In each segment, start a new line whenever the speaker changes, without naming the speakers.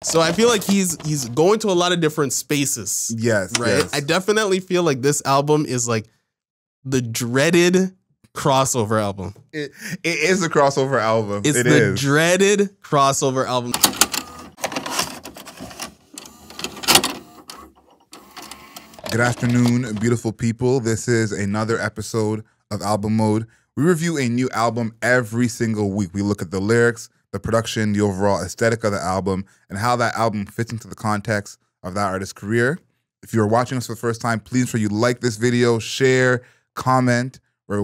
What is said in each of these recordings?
So I feel like he's going to a lot of different spaces.
Yes.
Right.
Yes.
I definitely feel like this album is like the dreaded crossover album.
It is a crossover album.
It's the dreaded crossover album.
Good afternoon, beautiful people. This is another episode of Album Mode. We review a new album every single week. We look at the lyrics, the production, the overall aesthetic of the album, and how that album fits into the context of that artist's career. If you're watching us for the first time, please ensure you like this video, share, comment. We're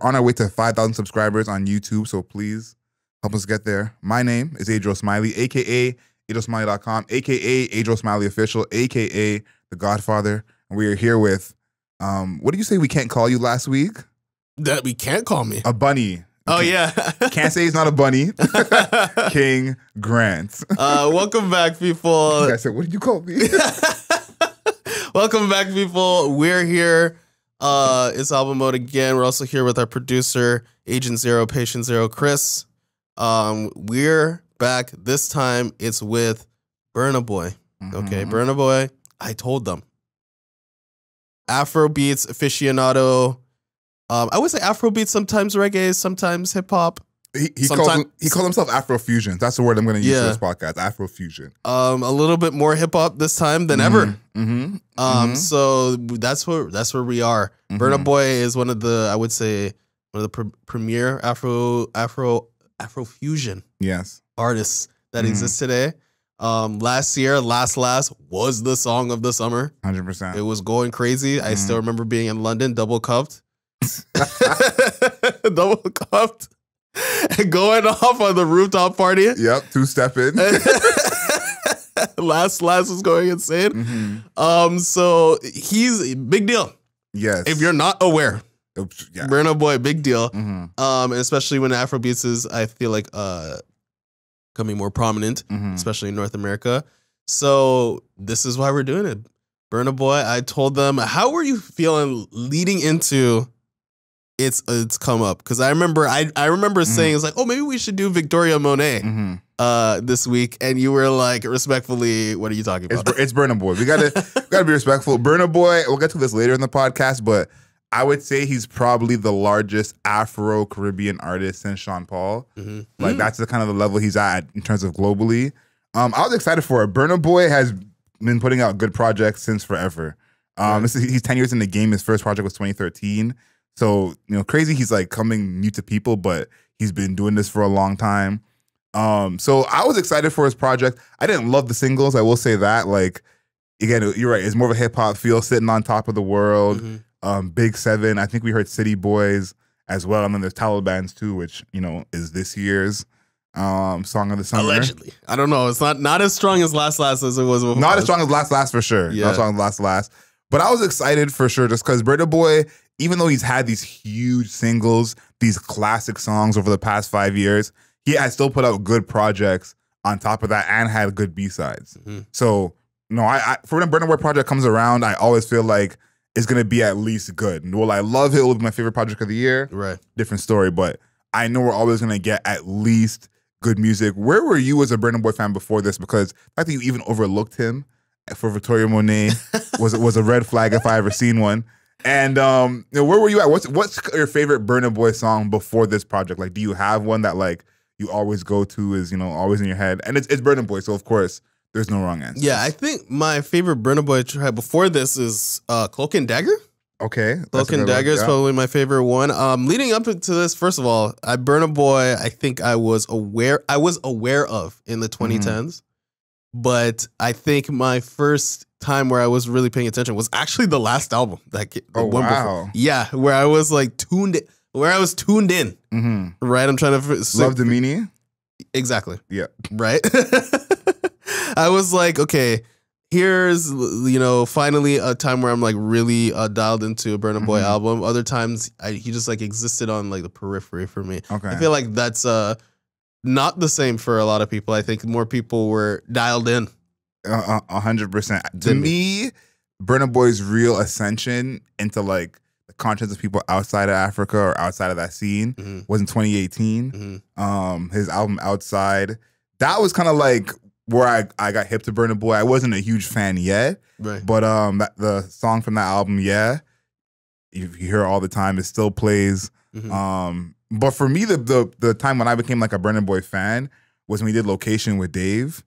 on our way to 5,000 subscribers on YouTube, so please help us get there. My name is Adriel Smiley, aka AdrielSmiley.com, aka Adriel Smiley Official, aka The Godfather. And we are here with, what did you say we can't call you last week?
That we can't call me.
A bunny.
Oh, yeah.
Can't say he's not a bunny. King Grant.
Welcome back, people.
I said, what did you call me?
Welcome back, people. We're here. It's Album Mode again. We're also here with our producer, Agent Zero, Patient Zero, Chris. We're back. This time it's with Burna Boy. Okay, Burna Boy. I told them. Afrobeats aficionado. I would say Afrobeat, sometimes reggae, sometimes hip hop.
He called himself Afrofusion. That's the word I'm going to use for this podcast. Afrofusion.
A little bit more hip hop this time than ever. So that's where we are. Burna Boy is one of the, I would say, one of the premier Afrofusion artists that exist today. Last year, Last was the song of the summer.
100%.
It was going crazy. I still remember being in London, double cuffed. Double cuffed. And going off on the rooftop party.
Yep, two-stepping.
Last was going insane. So he's big deal.
Yes.
If you're not aware.
Yeah.
Burna Boy, big deal. And especially when Afrobeats is, I feel like, becoming more prominent, especially in North America. So this is why we're doing it. Burna Boy, I told them, how were you feeling leading into it's come up? Because I remember saying, it's like, oh, maybe we should do Victoria Monet this week. And you were like, respectfully, what are you talking about?
It's Burna Boy. We gotta be respectful. Burna Boy, we'll get to this later in the podcast, but I would say he's probably the largest Afro-Caribbean artist since Sean Paul. Like that's the kind of the level he's at in terms of globally. I was excited for it. Burna Boy has been putting out good projects since forever. He's 10 years in the game. His first project was 2013. So, crazy he's like coming new to people, but he's been doing this for a long time. So I was excited for his project. I didn't love the singles. I will say that. Like, again, you're right. It's more of a hip hop feel, Sitting on Top of the World. Big Seven. I think we heard City Boys as well. And then there's Taliban's too, which, is this year's song of the summer.
Allegedly. I don't know. It's not as strong as Last as it was before.
Not as strong as Last for sure.
Yeah.
Not as strong as Last. But I was excited for sure just because Burna Boy, even though he's had these huge singles, these classic songs over the past 5 years, he has still put out good projects on top of that and had good B-sides. So, for when a Burna Boy project comes around, I always feel like it's going to be at least good. And will I love it? Will it be my favorite project of the year?
Right.
Different story, but I know we're always going to get at least good music. Where were you as a Burna Boy fan before this? Because the fact that you even overlooked him for Victoria Monet was a red flag if I ever seen one. And where were you at? What's your favorite Burna Boy song before this project? Like, do you have one that like you always go to, is always in your head? And it's Burna Boy, so of course there's no wrong answer.
Yeah, I think my favorite Burna Boy track before this is Cloak and Dagger.
Okay.
Cloak and Dagger is probably my favorite one. Leading up to this, first of all, Burna Boy, I think I was aware of in the 2010s. But I think my first time where I was really paying attention was actually the last album.
Wow.
Yeah, where I was like tuned in. Right? I'm trying to...
Love Demini?
Exactly.
Yeah.
Right? I was like, okay, here's, finally a time where I'm like really dialed into a Burna Boy album. Other times he just like existed on like the periphery for me.
Okay.
I feel like that's not the same for a lot of people. I think more people were dialed in.
100%. To me, Burna Boy's real ascension into like the conscience of people outside of Africa or outside of that scene was in 2018. His album Outside. That was kind of like where I got hip to Burna Boy. I wasn't a huge fan yet,
Right.
but the song from that album, yeah, you hear it all the time. It still plays. But for me, the time when I became like a Burna Boy fan was when we did Location with Dave.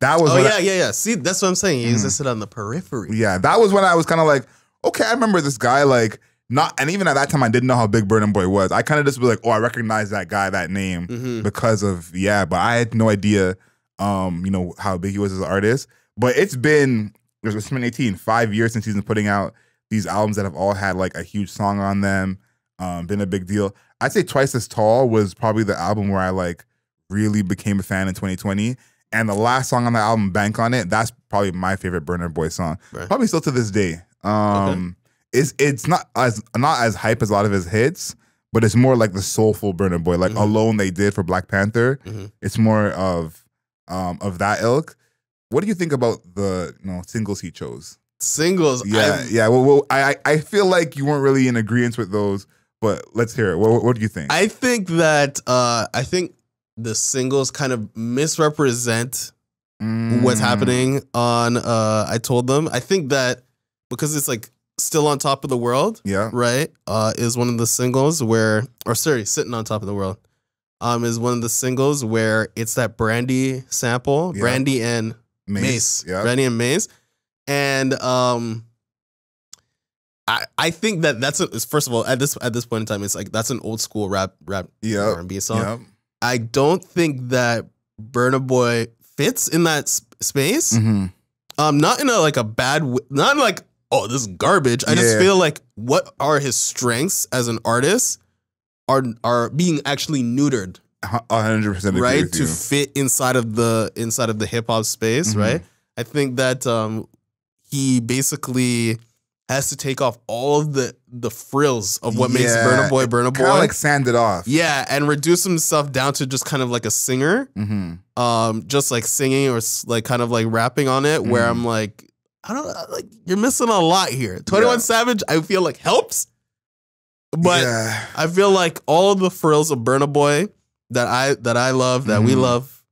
That was
yeah. See, that's what I'm saying. He existed on the periphery.
Yeah, that was when I was kind of like, okay, I remember this guy. Like, and even at that time, I didn't know how big Burna Boy was. I kind of just was like, oh, I recognize that guy, that name because of but I had no idea, how big he was as an artist. But it's been 2018, 5 years since he's been putting out these albums that have all had like a huge song on them, been a big deal. I'd say Twice as Tall was probably the album where I like really became a fan in 2020. And the last song on the album, Bank on It, that's probably my favorite Burna Boy song. Right. Probably still to this day. It's not as hype as a lot of his hits, but it's more like the soulful Burna Boy. Like Alone they did for Black Panther. It's more of that ilk. What do you think about the singles he chose?
Singles?
Yeah. Well, I feel like you weren't really in agreement with those, but let's hear it. What do you think?
I think that the singles kind of misrepresent what's happening on I Told Them. I think that because it's like Still on Top of the World, right, is one of the singles where, Sitting on Top of the World, is one of the singles where it's that Brandy sample, Brandy and Mace. Brandy and Mace. And I think that's first of all, at this point in time, it's like that's an old school rap R&B song. I don't think that Burna Boy fits in that space. Not in a bad way, not like, oh, this is garbage. I just feel like what are his strengths as an artist are being actually neutered.
100%
right, to fit inside of the hip hop space, right? I think that he basically has to take off all of the frills of what makes Burna Boy.
Kind of like sand it off.
Yeah, and reduce himself down to just kind of like a singer, just like singing or like kind of like rapping on it. Where I'm like, I don't like you're missing a lot here. 21 Savage, I feel like helps, but I feel like all of the frills of Burna Boy that I love, that we love,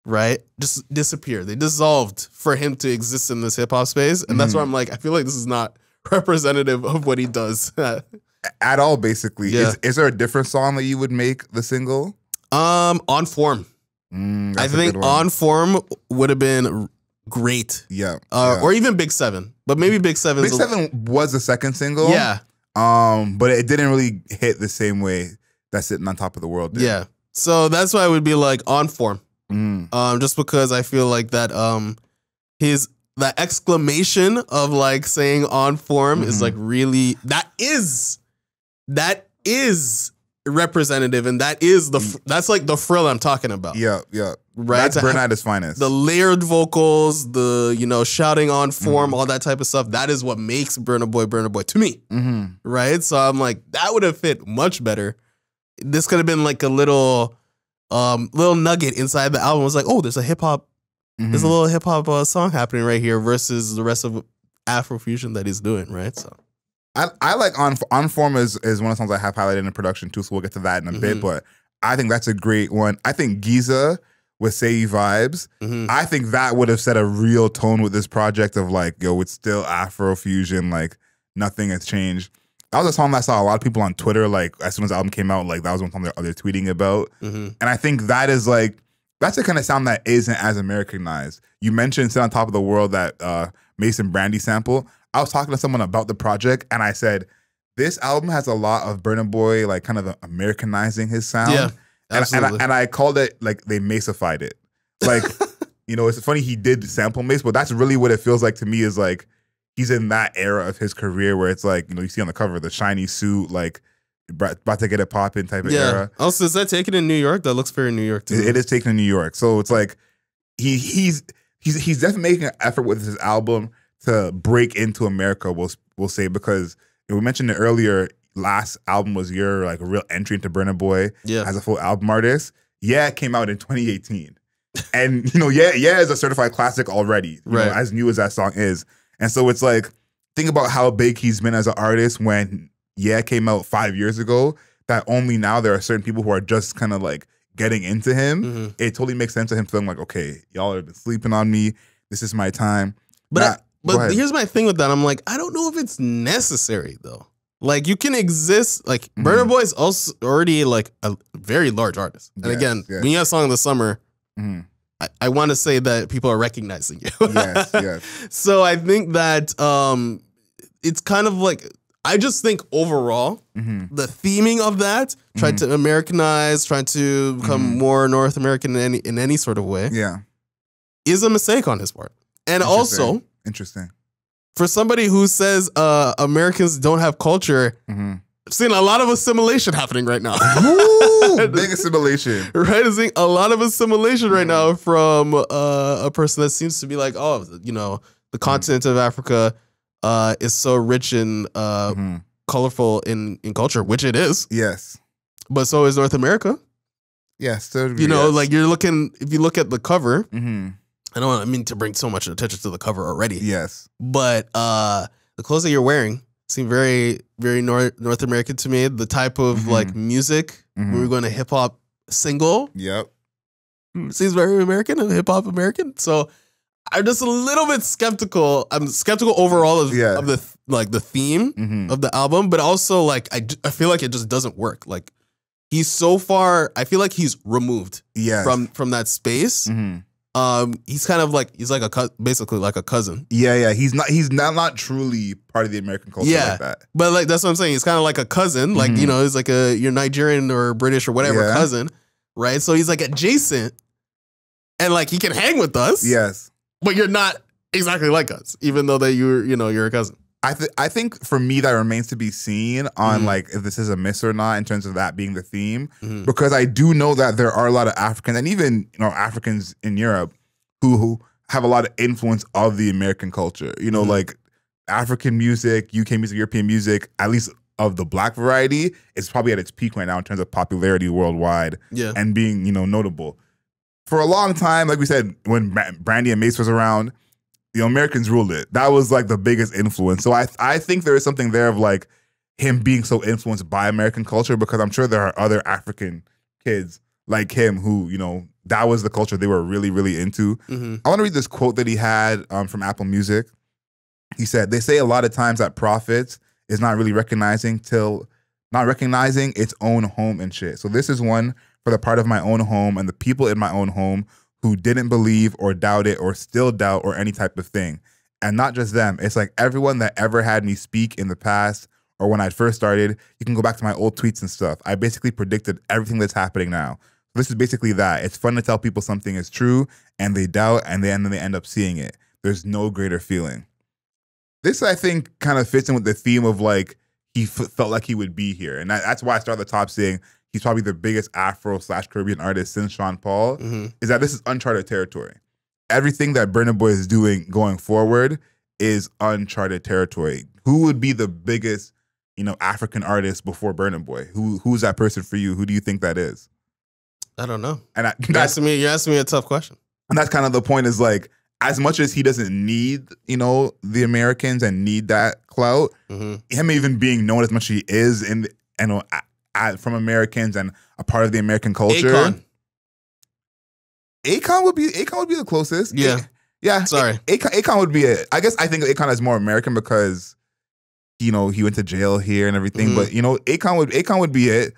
right, just disappear. They dissolved for him to exist in this hip hop space, and that's why I'm like, I feel like this is not representative of what he does
at all. Basically, is there a different song that you would make the single?
On Form. I think On Form would have been great. Or even Big Seven, but maybe Big Seven.
Big Seven was the second single. But it didn't really hit the same way that Sitting on Top of the World did.
Yeah. So that's why I would be like On Form. Just because I feel like that that exclamation of like saying On Form is like really that is representative, and that is that's like the frill I'm talking about.
Right. That's Burna at his finest. The
layered vocals, the shouting On Form, all that type of stuff. That is what makes Burna Boy to me. Right. So I'm like, that would have fit much better. This could have been like a little nugget inside the album. It was like, oh, there's a hip hop. There's a little hip hop song happening right here versus the rest of Afrofusion that he's doing, right? So
I like On Form is one of the songs I have highlighted in the production too, so we'll get to that in a bit, but I think that's a great one. I think Giza with Say You Vibes, I think that would have set a real tone with this project of like, yo, it's still Afrofusion, like nothing has changed. That was a song that I saw a lot of people on Twitter, like as soon as the album came out, like that was one song they're tweeting about. And I think that is like, that's the kind of sound that isn't as Americanized. You mentioned Sit on Top of the World, that Mason Brandy sample. I was talking to someone about the project, and I said, this album has a lot of Burna Boy, like kind of Americanizing his sound. Yeah, absolutely. And I called it, like, they Macified it. Like, it's funny he did sample Mace, but that's really what it feels like to me, is like, he's in that era of his career where it's like, you see on the cover, the shiny suit, like, about to get it poppin' type of era.
Also, is that taken in New York? That looks very New York too.
It is taken in New York. So it's like he's definitely making an effort with his album to break into America, we'll say, because we mentioned it earlier, last album was your like a real entry into Burna Boy as a full album artist. It came out in 2018. And is a certified classic already, you know, as new as that song is. And so it's like, think about how big he's been as an artist when came out 5 years ago, that only now there are certain people who are just kind of like getting into him, it totally makes sense to him feeling like, okay, y'all have been sleeping on me. This is my time.
But here's my thing with that. I'm like, I don't know if it's necessary though. Like you can exist. Like Burna Boy is also already like a very large artist. And again, when you have a song in the summer, I want to say that people are recognizing you.
Yes.
So I think that it's kind of like, I just think overall, the theming of that, trying to Americanize, trying to become more North American in any sort of way, is a mistake on his part. And also, for somebody who says Americans don't have culture, I've seen a lot of assimilation happening right now.
Ooh, big assimilation.
Right? I'm seeing a lot of assimilation right now from a person that seems to be like, oh, you know, the continent of Africa is so rich and colorful in culture, which it is.
Yes.
But so is North America.
Yes.
You know, like you're looking, if you look at the cover, I don't mean to bring so much attention to the cover already.
Yes.
But the clothes that you're wearing seem very, very North American to me. The type of like music, we were going to hip hop single.
Yep.
Seems very American and hip hop American. So I'm just a little bit skeptical. I'm skeptical overall of the like the theme of the album, but also like I feel like it just doesn't work. Like he's so far, I feel like he's removed from that space. He's kind of like basically like a cousin.
Yeah. He's not truly part of the American culture like that.
But like that's what I'm saying. He's kind of like a cousin. Like, you know, he's like your Nigerian or British or whatever cousin, right? So he's like adjacent, and like he can hang with us.
Yes.
But you're not exactly like us, even though that you're a cousin.
I think for me that remains to be seen on like if this is a miss or not in terms of that being the theme, because I do know that there are a lot of Africans and even Africans in Europe who have a lot of influence of the American culture. You know, like African music, UK music, European music, at least of the Black variety, is probably at its peak right now in terms of popularity worldwide and being notable. For a long time, like we said, when Brandy and Mace was around, Americans ruled it. That was like the biggest influence. So I think there is something there of like him being so influenced by American culture, because I'm sure there are other African kids like him who, that was the culture they were really, really into. I want to read this quote that he had from Apple Music. He said, "They say a lot of times that prophets is not really recognizing its own home and shit. So this is one for the part of my own home and the people in my own home who didn't believe or doubt it or still doubt or any type of thing. And not just them. It's like everyone that ever had me speak in the past or when I first started. You can go back to my old tweets and stuff. I basically predicted everything that's happening now. So this is basically that. It's fun to tell people something is true and they doubt and then they end up seeing it. There's no greater feeling." This, I think, kind of fits in with the theme of like he felt like he would be here. And that's why I started the top saying he's probably the biggest Afro/Caribbean artist since Sean Paul, is that this is uncharted territory. Everything that Burna Boy is doing going forward is uncharted territory. Who would be the biggest, African artist before Burna Boy? Who's that person for you? Who do you think that is?
I don't know.
And
you're asking me a tough question.
And that's kind of the point, is like, as much as he doesn't need, the Americans and need that clout, him even being known as much as he is from Americans and a part of the American culture. Akon would be the closest. Yeah.
Sorry.
Akon would be it. I think Akon is more American because, he went to jail here and everything. But Akon would be it.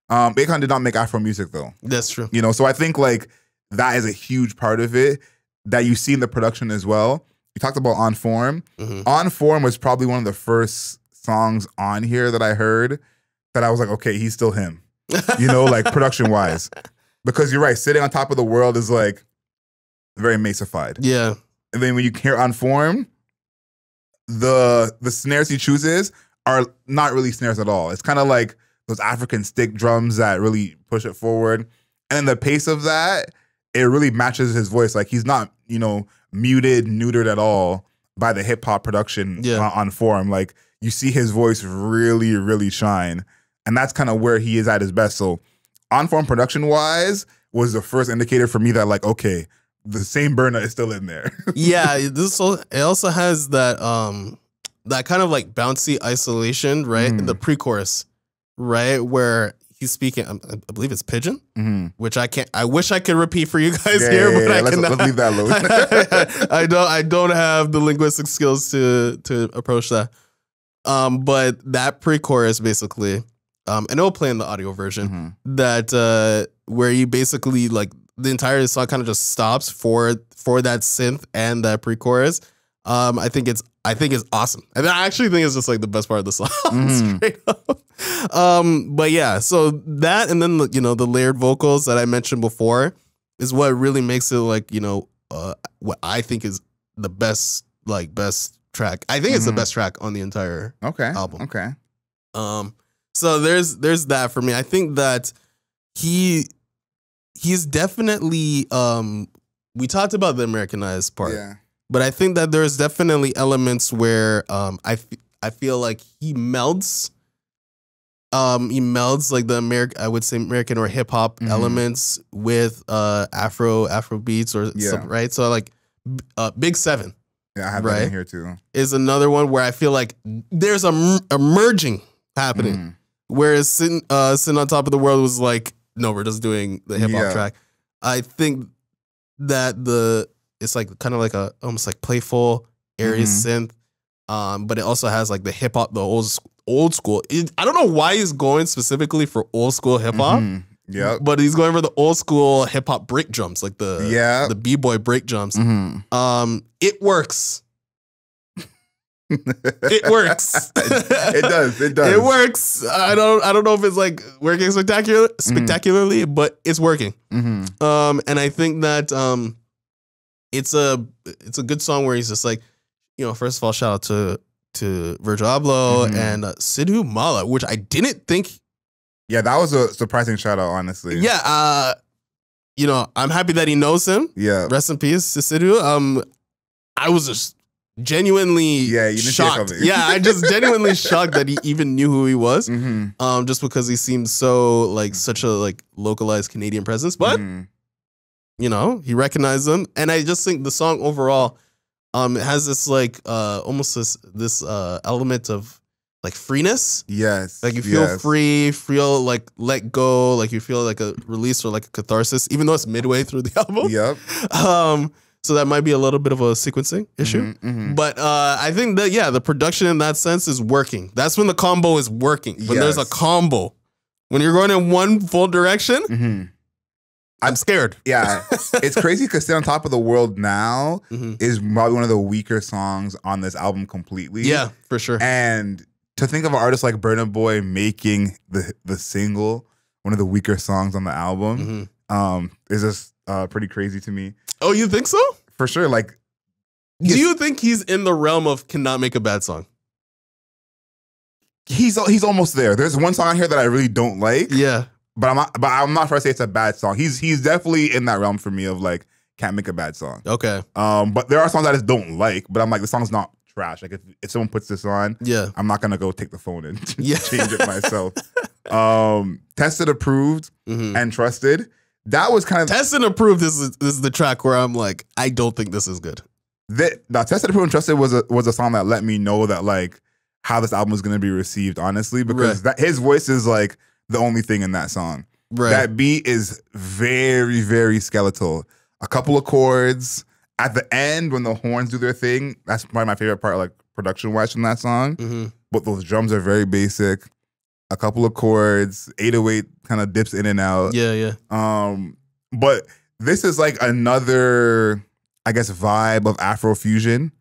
Akon did not make Afro music though.
That's true.
So I think like that is a huge part of it that you see in the production as well. You talked about On Form. On Form was probably one of the first songs on here that I heard that I was like, okay, he's still him. Like production wise. Because you're right, Sitting on Top of the World is like very Macified.
Yeah.
And then when you hear On Form, the snares he chooses are not really snares at all. It's kind of like those African stick drums that really push it forward. And then the pace of that, it really matches his voice. Like he's not, muted, neutered at all by the hip hop production on Form. Like you see his voice really, really shine. And that's kind of where he is at his best. So On Form production wise was the first indicator for me that like, okay, the same Burna is still in there. Yeah,
it also has that that kind of like bouncy isolation, right? In the pre-chorus, right? Where he's speaking. I believe it's Pidgin, which I can't. I wish I could repeat for you guys here, but I cannot.
Let's leave that alone.
I don't have the linguistic skills to approach that. But that pre-chorus basically, and it'll play in the audio version that where you basically like the entire song kind of just stops for that synth and that pre-chorus. I think it's awesome. And I actually think it's just like the best part of the song, straight up. But yeah, so that and then the layered vocals that I mentioned before is what really makes it like what I think is the best track. I think it's the best track on the entire album.
Okay.
So there's that for me. I think that he's definitely we talked about the Americanized part. Yeah. But I think that there's definitely elements where I feel like he melds like the I would say American or hip hop elements with Afro beats or something, right? So like Big 7.
Yeah, I have that in here too.
Is another one where I feel like there's a merging happening. Whereas sitting on top of the world was like, no, we're just doing the hip hop track. I think that it's like kind of like a almost like playful, airy synth, but it also has like the hip hop, the old school. I don't know why he's going specifically for old school hip hop.
Yeah,
but he's going for the old school hip hop break drums, like the b-boy break drums. It works. It works.
It does.
It works. I don't know if it's like working spectacularly, but it's working. And I think that it's a good song where he's just like, first of all, shout out to Virgil Abloh and Sidhu Mala, which I didn't think.
Yeah, that was a surprising shout out, honestly.
Yeah, I'm happy that he knows him.
Yeah,
rest in peace to Sidhu. I was just genuinely shocked. Yeah, I just genuinely shocked that he even knew who he was. Just because he seems so like such a like localized Canadian presence, but he recognized them, and I just think the song overall, it has this like almost this element of like freeness.
Yes,
like you feel free, feel like let go, like you feel like a release or like a catharsis, even though it's midway through the album.
Yep.
So that might be a little bit of a sequencing issue, but I think that the production in that sense is working. That's when the combo is working. When there's a combo, when you're going in one full direction. I'm scared.
Yeah, it's crazy because "Sit on Top of the World Now" is probably one of the weaker songs on this album completely.
Yeah, for sure.
And to think of an artist like Burna Boy making the single one of the weaker songs on the album is just pretty crazy to me.
Oh, you think so?
For sure. Like,
do you think he's in the realm of cannot make a bad song?
He's almost there. There's one song on here that I really don't like.
Yeah.
But I'm not trying to say it's a bad song. He's definitely in that realm for me of like can't make a bad song.
Okay.
But there are songs I just don't like. But I'm like, the song's not trash. Like if someone puts this on, I'm not gonna go take the phone and change it myself. Tested, Approved, and Trusted. That was kind of
Tested, Approved. This is the track where I'm like, I don't think this is good.
Tested, Approved, and Trusted was a song that let me know that like how this album was gonna be received. Honestly, because his voice is like the only thing in that song. That beat is very, very skeletal. A couple of chords at the end when the horns do their thing. That's probably my favorite part, like production wise from that song. But those drums are very basic. A couple of chords, 808 kind of dips in and out.
Yeah.
But this is like another, I guess, vibe of Afrofusion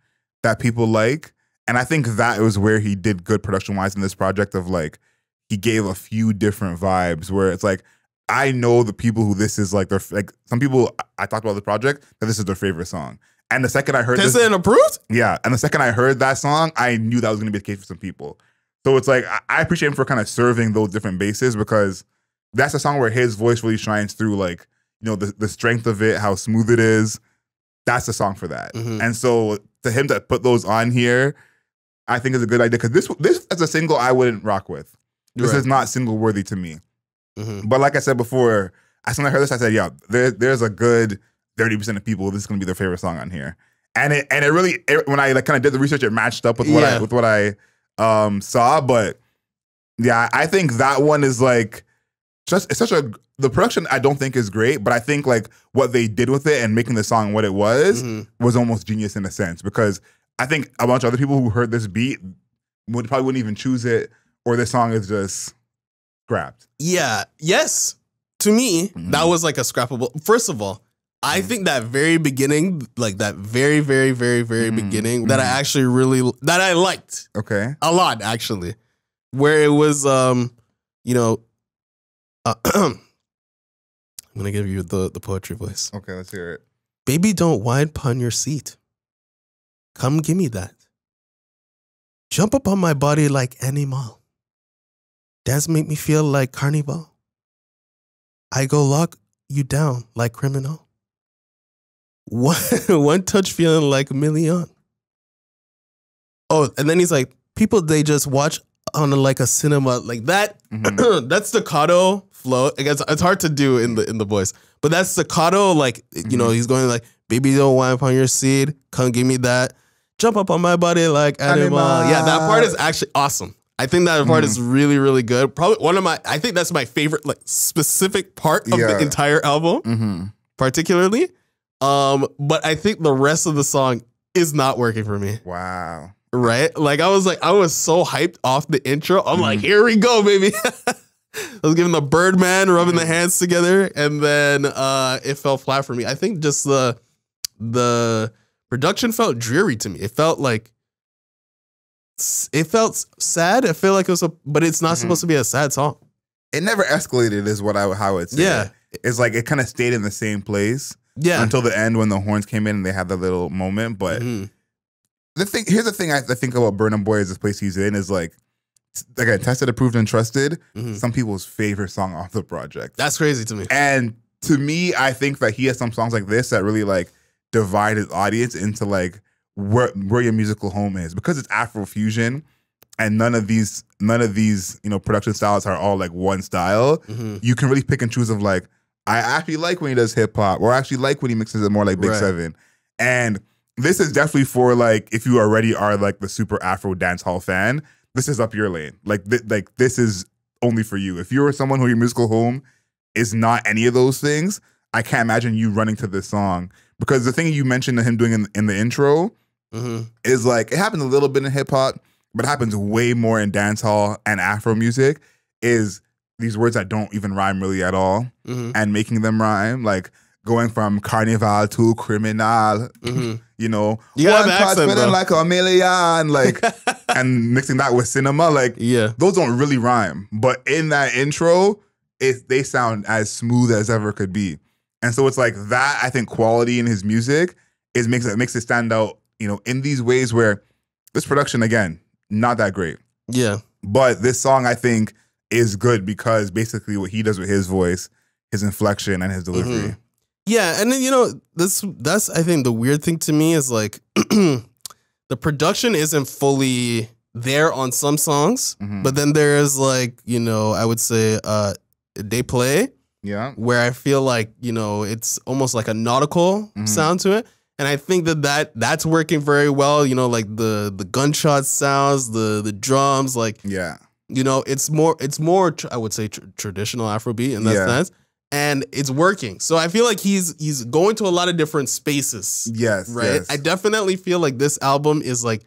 that people like. And I think that was where he did good production wise in this project of like, he gave a few different vibes where it's like, I know the people who this is like, they're like, some people I talked about the project that this is their favorite song. And the second I heard
Tested and Approved?
Yeah. And the second I heard that song, I knew that was going to be the case for some people. So it's like, I appreciate him for kind of serving those different bases because that's a song where his voice really shines through, like, the strength of it, how smooth it is. That's the song for that. And so to him to put those on here, I think is a good idea because this as a single I wouldn't rock with. This is not single worthy to me. But like I said before, as soon as I heard this, I said, yeah, there's a good 30% of people, this is going to be their favorite song on here. And it really, when I like kind of did the research, it matched up with what I saw. But yeah, I think that one is like the production I don't think is great, but I think like what they did with it and making the song what it was almost genius in a sense, because I think a bunch of other people who heard this beat probably wouldn't even choose it, or this song is just scrapped.
Yeah. Yes. To me, that was like a scrappable. First of all, I think that very beginning, like that very, very, very, very beginning, that I actually that I liked.
Okay.
A lot, actually. Where it was, you know, I'm going to give you the poetry voice.
Okay, let's hear it.
Baby, don't whine upon your seat. Come give me that. Jump up on my body like animal. Dance make me feel like carnival. I go lock you down like criminal. One touch feeling like a million. Oh, and then he's like, people, they just watch on like a cinema like that. That staccato flow. It's hard to do in the voice, but that staccato, like, you know, he's going like, baby, don't whine upon your seed. Come give me that. Jump up on my body like animal. Yeah, that part is actually awesome. I think that part is really, really good. Probably I think that's my favorite, like, specific part of the entire album, particularly. But I think the rest of the song is not working for me.
Wow.
Right? Like, I was so hyped off the intro. I'm like, here we go, baby. I was giving the Birdman, rubbing the hands together, and then it fell flat for me. I think just the production felt dreary to me. It felt sad. I feel like it was but it's not supposed to be a sad song.
It never escalated, is how I would say.
Yeah.
It's like it kind of stayed in the same place.
Yeah.
Until the end when the horns came in and they had that little moment. But here's the thing I think about Burna Boy as this place he's in is like, again, tested, approved, and trusted. Some people's favorite song off the project.
That's crazy to me.
And to me, I think that he has some songs like this that really like divide his audience into like where your musical home is, because it's Afro fusion and none of these production styles are all like one style. You can really pick and choose of like, I actually like when he does hip hop, or I actually like when he mixes it more like Big Seven. And this is definitely for like, if you already are like the super Afro dance hall fan, this is up your lane. Like this is only for you. If you're someone who your musical home is not any of those things, I can't imagine you running to this song, because the thing you mentioned him doing in the intro is like, it happens a little bit in hip hop, but it happens way more in dance hall and Afro music, is these words that don't even rhyme really at all and making them rhyme, like going from carnival to criminal, you know, one part feeling like a million, like, and mixing that with cinema, like, those don't really rhyme. But in that intro, they sound as smooth as ever could be. And so it's like that, I think, quality in his music makes it stand out, you know, in these ways where this production, again, not that great. Yeah. But this song, I think, is good because basically what he does with his voice, his inflection, and his delivery.
Yeah, and then, you know, that's I think the weird thing to me is like the production isn't fully there on some songs, but then there is like, you know, I would say they play, where I feel like, you know, it's almost like a nautical sound to it. And I think that's working very well, you know, like the gunshot sounds, the drums, like, you know, it's more I would say traditional Afrobeat in that sense, and it's working. So I feel like he's going to a lot of different spaces. Right. I definitely feel like this album is like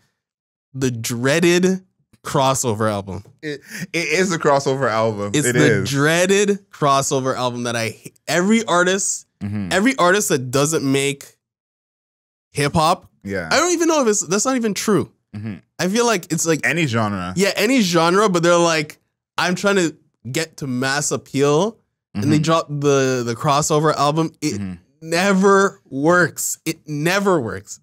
the dreaded crossover album.
It is a crossover album.
It's the dreaded crossover album that every artist that doesn't make hip hop. I don't even know if that's not even true. I feel like it's like
any genre. Yeah,
any genre, but they're like, I'm trying to get to mass appeal, and they drop the crossover album. It never works. It never works.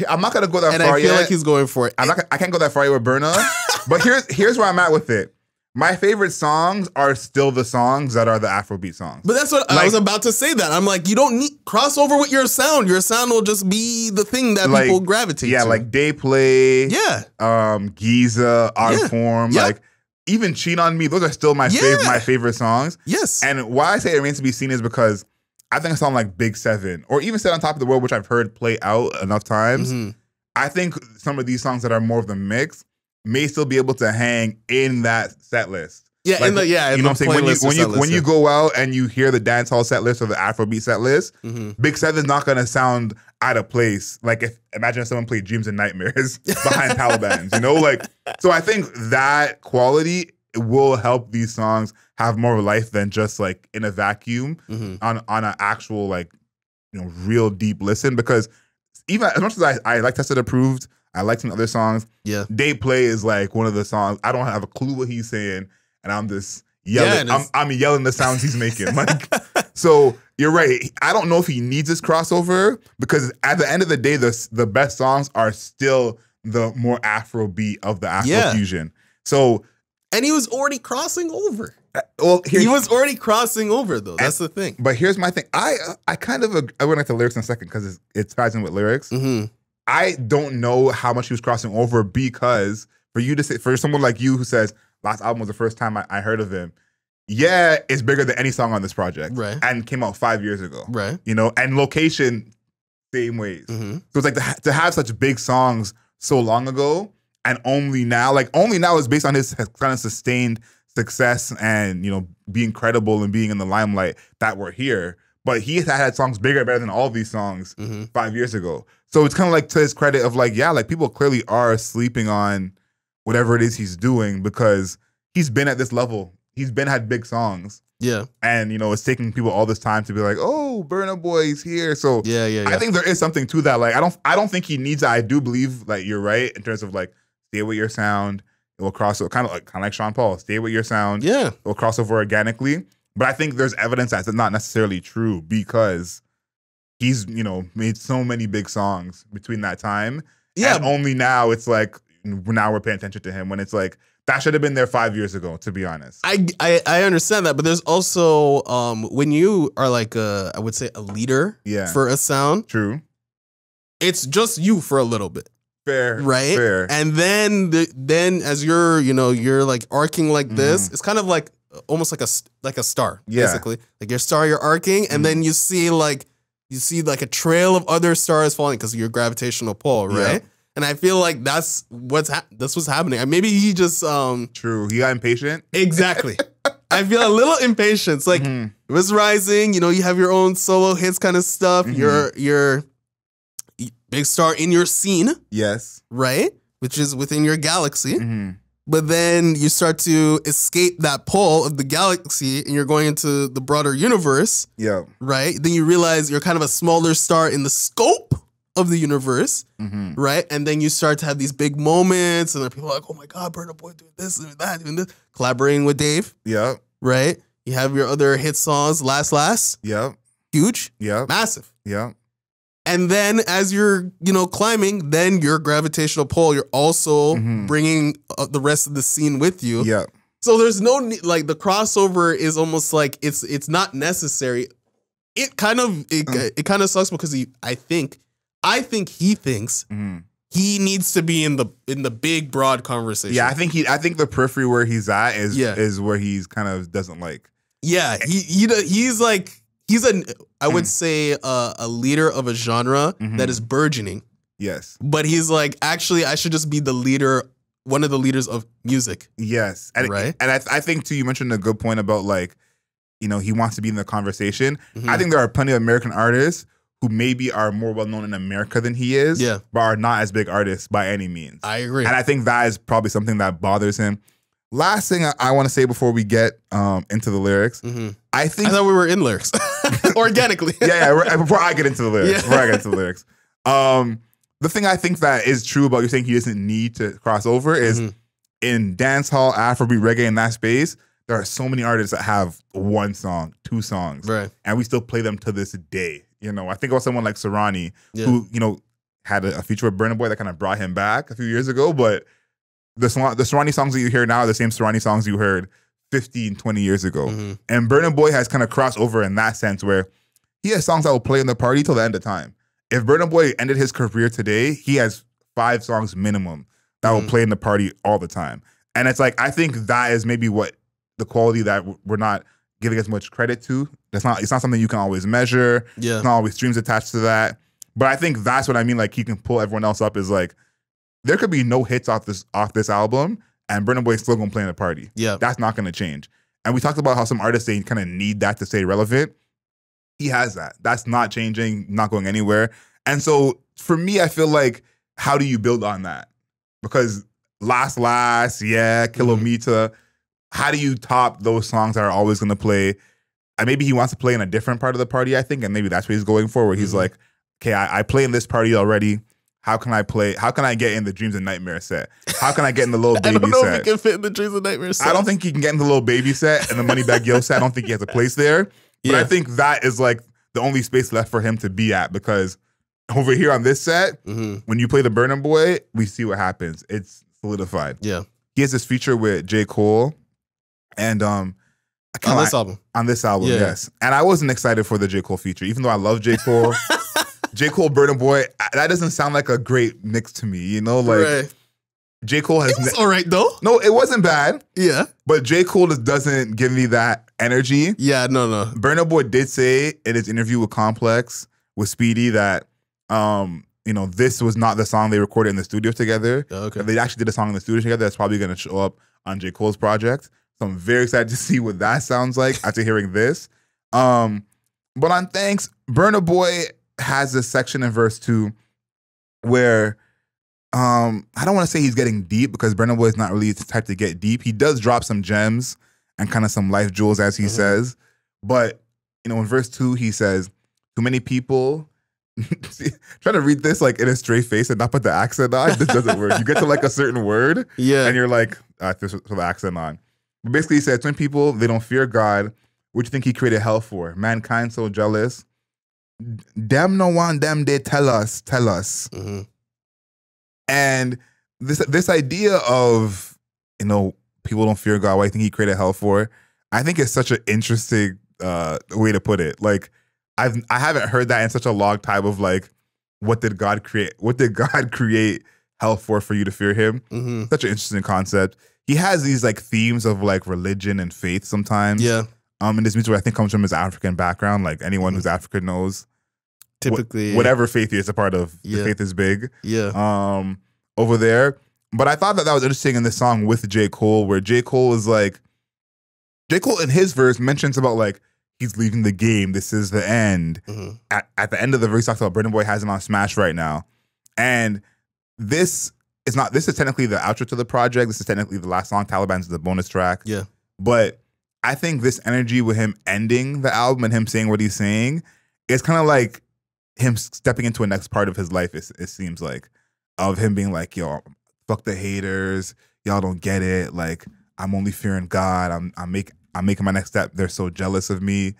I'm not gonna go that far yet.
And I feel like he's going for it.
I can't go that far yet with Burna. But here's where I'm at with it. My favorite songs are still the songs that are the Afrobeat songs.
But that's what I was about to say. That I'm like, you don't need crossover with your sound. Your sound will just be the thing that people gravitate to.
Yeah, like Day Play. Giza, Art Form. Like even Cheat on Me. Those are still my favorite songs. Yes. And why I say it remains to be seen is because I think a song like Big Seven, or even Set on Top of the World, which I've heard play out enough times, I think some of these songs that are more of the mix may still be able to hang in that set list.
Yeah,
like,
in the
you know what I'm saying? When you go out and you hear the dancehall set list or the Afrobeat set list, Big Seven's not gonna sound out of place. Like imagine if someone played Dreams and Nightmares behind Taliban's, you know? Like, so I think that quality will help these songs have more life than just like in a vacuum on an actual like, you know, real deep listen. Because even as much as I like Tested Approved, I like some other songs. Yeah, Day Play is like one of the songs I don't have a clue what he's saying, and I'm just yelling. I'm yelling the sounds he's making. Like, so you're right. I don't know if he needs this crossover because at the end of the day, the best songs are still the more Afrobeat of the Afrofusion. So,
and he was already crossing over.
Well,
he was already crossing over though. That's the thing.
But here's my thing. I kind of I went into lyrics in a second because it ties in with lyrics. I don't know how much he was crossing over because for someone like you who says last album was the first time I heard of him, yeah, it's bigger than any song on this project, right? And came out 5 years ago, right? You know, and location same ways. So it's like to have such big songs so long ago and only now is based on his kind of sustained success and, you know, being credible and being in the limelight that we're here. But he had songs better than all these songs 5 years ago. So it's kind of like to his credit of like, yeah, like people clearly are sleeping on whatever it is he's doing because he's been at this level. He's had big songs. Yeah. And, you know, it's taking people all this time to be like, oh, Burna Boy's here. So yeah. I think there is something to that. Like, I don't think he needs that. I do believe like you're right in terms of like, stay with your sound. It will cross over, kind of like Sean Paul. Stay with your sound. Yeah. It will cross over organically. But I think there's evidence that's not necessarily true because he's, you know, made so many big songs between that time. Yeah. And only now it's like, now we're paying attention to him when it's like, that should have been there 5 years ago, to be honest.
I understand that, but there's also, when you are like I would say a leader for a sound. True. It's just you for a little bit. Fair. Right? Fair. And then as you're, you know, you're like arcing like this, it's kind of like, almost like a star, basically. Like your star, you're arcing, and then you see like a trail of other stars falling because of your gravitational pull, right? Yeah. And I feel like that's what's happening. And maybe he just
true. He got impatient.
Exactly. I feel a little impatient. Like it was rising. You know, you have your own solo hits, kind of stuff. You're big star in your scene. Yes. Right, which is within your galaxy. But then you start to escape that pull of the galaxy and you're going into the broader universe. Yeah. Right? Then you realize you're kind of a smaller star in the scope of the universe. Right? And then you start to have these big moments and then people are like, oh my God, Burna Boy doing this, doing that, doing this. Collaborating with Dave. Yeah. Right? You have your other hit songs, Last. Yeah. Huge. Yeah. Massive. Yeah. And then as you're, you know, climbing, then your gravitational pull, you're also bringing the rest of the scene with you. Yeah. So there's no need, like the crossover is almost like it's not necessary. It kind of sucks because I think he thinks he needs to be in the big broad conversation.
Yeah, I think the periphery where he's at is where he's kind of doesn't like.
Yeah, he's like. I would say a leader of a genre that is burgeoning. Yes. But he's like, actually, I should just be the leader, one of the leaders of music.
Yes. And, right? And I think, too, you mentioned a good point about, like, you know, he wants to be in the conversation. I think there are plenty of American artists who maybe are more well-known in America than he is, but are not as big artists by any means. I agree. And I think that is probably something that bothers him. Last thing I want to say before we get into the lyrics, I
thought we were in lyrics organically.
Before I get into the lyrics, the thing I think that is true about you saying he doesn't need to cross over is in dancehall, Afrobeat, reggae, in that space, there are so many artists that have one song, two songs, right? And we still play them to this day. You know, I think about someone like Serrani, who, you know, had a feature with Burna Boy that kind of brought him back a few years ago, but the Serrani songs that you hear now are the same Serrani songs you heard 15, 20 years ago. And Burna Boy has kind of crossed over in that sense where he has songs that will play in the party till the end of time. If Burna Boy ended his career today, he has 5 songs minimum that will play in the party all the time. And it's like, I think that is maybe what the quality that we're not giving as much credit to. It's not something you can always measure. Yeah. It's not always streams attached to that. But I think that's what I mean. Like, he can pull everyone else up is like, there could be no hits off this album, and Burna Boy is still gonna play in the party.
Yeah.
That's not gonna change. And we talked about how some artists, they kind of need that to stay relevant. He has that. That's not changing, not going anywhere. And so for me, I feel like, how do you build on that? Because Last, yeah, Kilometre, how do you top those songs that are always going to play? And maybe he wants to play in a different part of the party, I think, and maybe that's what he's going for, where he's like, okay, I play in this party already. How can I play? How can I get in the Dreams and Nightmare set? How can I get in the Little Baby set?
I don't know if he can fit in the Dreams and Nightmare set.
I don't think he can get in the Little Baby set and the Moneybagg Yo set. I don't think he has a place there. But I think that is like the only space left for him to be at, because over here on this set, when you play the Burna Boy, we see what happens. It's solidified.
Yeah.
He has this feature with J. Cole, and
on this album.
On this album, yes. And I wasn't excited for the J. Cole feature, even though I love J. Cole. J. Cole, Burna Boy, that doesn't sound like a great mix to me, you know? Like, J. Cole has...
It was all right, though.
No, it wasn't bad.
Yeah.
But J. Cole just doesn't give me that energy.
Yeah, no.
Burna Boy did say in his interview with Complex, with Speedy, that, you know, this was not the song they recorded in the studio together.
Oh, okay.
They actually did a song in the studio together that's probably going to show up on J. Cole's project. So I'm very excited to see what that sounds like after hearing this. But on Thanks, Burna Boy has this section in verse 2 where I don't want to say he's getting deep, because Burna Boy is not really the type to get deep. He does drop some gems and kind of some life jewels, as he says. But, you know, in verse 2, he says, too many people... Trying to read this like in a straight face and not put the accent on, this doesn't work. You get to like a certain word, and you're like, this with the accent on. But basically, he said, 20 people, they don't fear God. What do you think he created hell for? Mankind so jealous. Them no one, them they tell us. And this idea of, you know, people don't fear God, what do you think he created hell for? I think it's such an interesting way to put it. Like, I haven't heard that in such a long time of like, what did God create? What did God create hell for you to fear him? Such an interesting concept. He has these like themes of like religion and faith sometimes. Yeah. And this music, I think, comes from his African background. Like anyone who's African knows, typically whatever faith he is a part of, the faith is big. Yeah. Over there. But I thought that was interesting in this song with J. Cole, where J. Cole is like, J. Cole in his verse mentions about like, he's leaving the game. This is the end. At the end of the verse, he talks about Burna Boy has him on Smash right now. And this is technically the outro to the project. This is technically the last song. Taliban's the bonus track. Yeah. But I think this energy with him ending the album and him saying what he's saying, it's kind of like him stepping into a next part of his life, it seems like. Of him being like, yo, fuck the haters. Y'all don't get it. Like, I'm only fearing God. I'm making my next step. They're so jealous of me.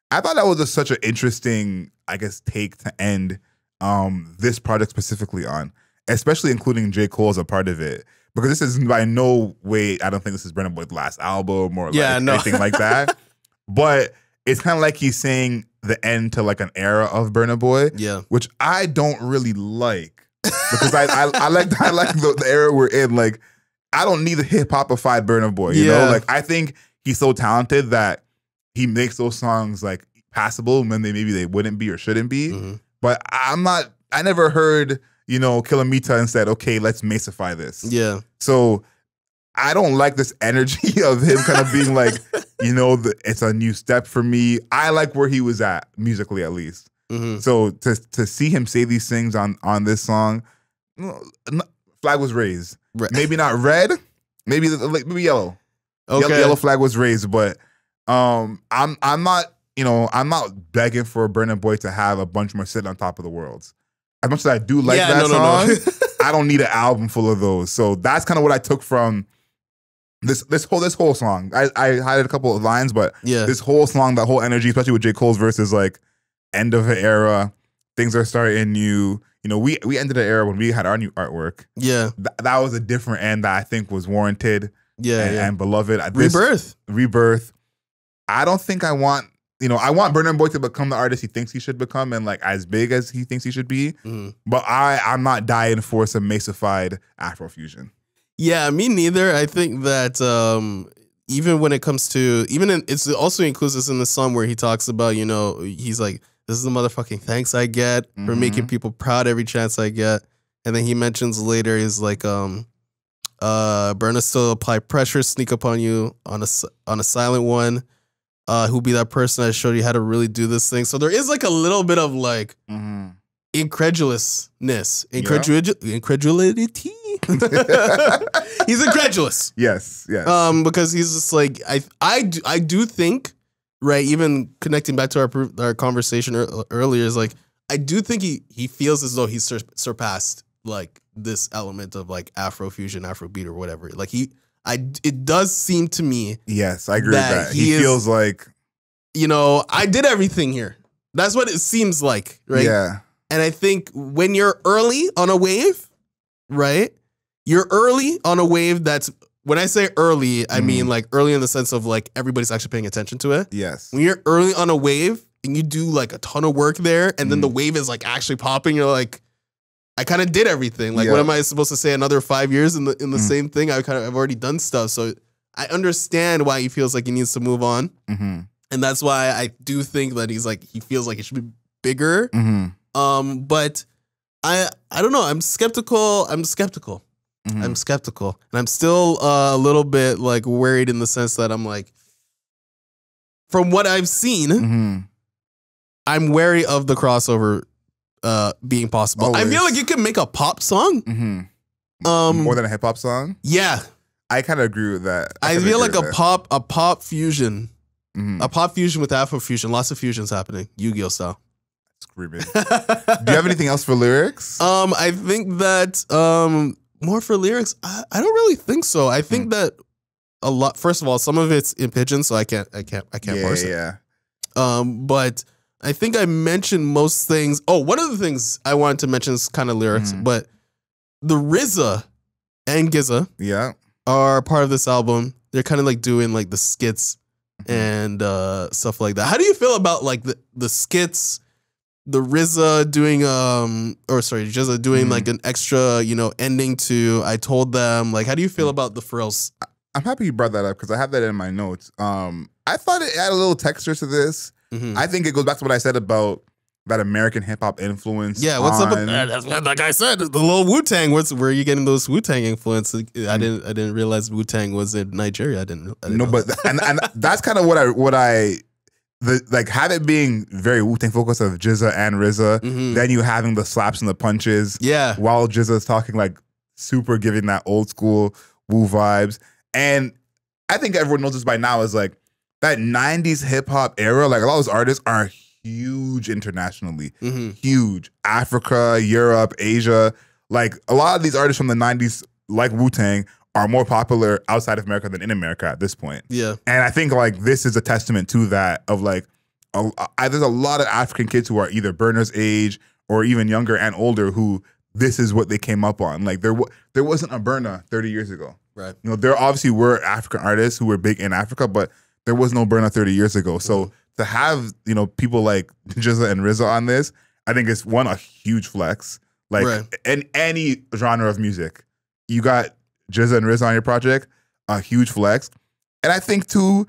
I thought that was just such an interesting, I guess, take to end this project specifically on, especially including J. Cole as a part of it. Because this is by no way, I don't think this is Burna Boy's last album or anything like that. But it's kind of like he's saying the end to like an era of Burna Boy, which I don't really like. Because I like the era we're in. Like, I don't need a hip-hopified Burna Boy, you know? Like, I think he's so talented that he makes those songs like passable when maybe they wouldn't be or shouldn't be. But I never heard, you know, Kilometre and said, okay, let's Macify this. Yeah. So I don't like this energy of him kind of being like, you know, it's a new step for me. I like where he was at, musically at least. So to see him say these things on this song, flag was raised. Maybe not red, maybe yellow. Okay. Yellow flag was raised, but I'm not, you know, I'm not begging for Burna Boy to have a bunch more sitting on top of the worlds. As much as I do like that song, I don't need an album full of those. So that's kind of what I took from this whole song. I highlighted a couple of lines, but this whole song, that whole energy, especially with J. Cole's verses, like end of an era, things are starting new. You know, we ended an era when we had our new artwork. Yeah, that was a different end that I think was warranted. And beloved. Rebirth. I don't think I want, you know, I want Burna Boy to become the artist he thinks he should become and like as big as he thinks he should be. But I'm not dying for some Macified Afrofusion. Yeah, me neither. I think that even when it comes to, it's also includes this in the song where he talks about, you know, he's like, this is the motherfucking thanks I get for making people proud every chance I get. And then he mentions later, he's like,
Burna still apply pressure, sneak up on you on a silent one. Who be that person that showed you how to really do this thing? So there is like a little bit of like incredulousness, incredulity. He's incredulous.
Yes.
Because he's just like I do think, right. Even connecting back to our conversation earlier is like I do think he feels as though he's surpassed like this element of like Afrofusion, Afrobeat, or whatever. Like it does seem to me.
Yes, I agree with that. He feels like,
I did everything here. That's what it seems like, right?
Yeah.
And I think when you're early on a wave, right? You're early on a wave that's, when I say early, I mean like early in the sense of like everybody's actually paying attention to it.
Yes.
When you're early on a wave and you do like a ton of work there and then the wave is like actually popping, you're like, I kind of did everything. Like, what am I supposed to say? Another 5 years in the same thing? I've already done stuff. So I understand why he feels like he needs to move on. And that's why I do think that he feels like it should be bigger. But I don't know. I'm skeptical. I'm skeptical. And I'm still a little bit like worried in the sense that I'm like, from what I've seen, I'm wary of the crossover being possible. Always. I feel like you can make a pop song.
More than a hip hop song?
Yeah.
I kind of agree with that.
I feel like a pop fusion. A pop fusion with Afro fusion. Lots of fusions happening. Yu-Gi-Oh style.
Screaming. Do you have anything else for lyrics?
I think that more for lyrics, I don't really think so. I think that a lot, first of all, some of it's in pidgin, so I can't parse it.
Yeah.
But I think I mentioned most things. Oh, one of the things I wanted to mention is kind of lyrics, but the RZA and GZA are part of this album. They're kind of like doing like the skits and stuff like that. How do you feel about like the skits, the RZA doing GZA doing like an extra, ending to I Told Them? Like, how do you feel about the Pharrell's?
I'm happy you brought that up because I have that in my notes. I thought it added a little texture to this. I think it goes back to what I said about that American hip hop influence.
Yeah, what's up with that? That's like I said, the little Wu-Tang. Where are you getting those Wu-Tang influence? I didn't realize Wu-Tang was in Nigeria. I didn't know
but and that's kind of what I like have it being very Wu-Tang focused of GZA and RZA. Then you having the slaps and the punches.
Yeah.
While GZA's talking like super giving that old school Wu vibes. And I think everyone knows this by now is like that 90s hip hop era, like a lot of those artists are huge internationally. Huge. Africa, Europe, Asia. Like a lot of these artists from the 90s, like Wu-Tang, are more popular outside of America than in America at this point.
Yeah.
And I think like this is a testament to that of like, there's a lot of African kids who are either Burna's age or even younger and older who this is what they came up on. Like there wasn't a Burna 30 years ago.
Right.
There obviously were African artists who were big in Africa, but there was no Burna 30 years ago. So to have, people like GZA and RZA on this, I think it's a huge flex. Like in any genre of music, you got GZA and RZA on your project, a huge flex. And I think too,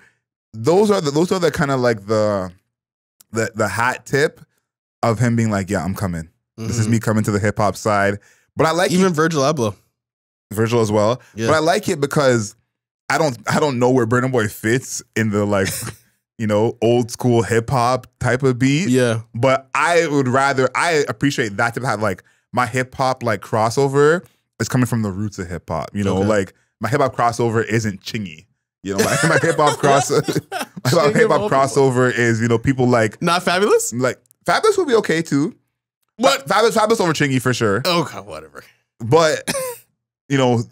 those are the kind of like the hat tip of him being like, yeah, I'm coming. This is me coming to the hip hop side. But I like
even Virgil Abloh.
Virgil as well.
Yeah.
But I like it because I don't know where Burna Boy fits in the like, old school hip hop type of beat.
Yeah.
But I appreciate that to have like my hip hop like crossover is coming from the roots of hip hop. Like my hip hop crossover isn't Chingy. My hip hop crossover is, people like
Not Fabulous?
Like Fabulous would be okay too. But Fabulous over Chingy for sure.
Okay, whatever.
But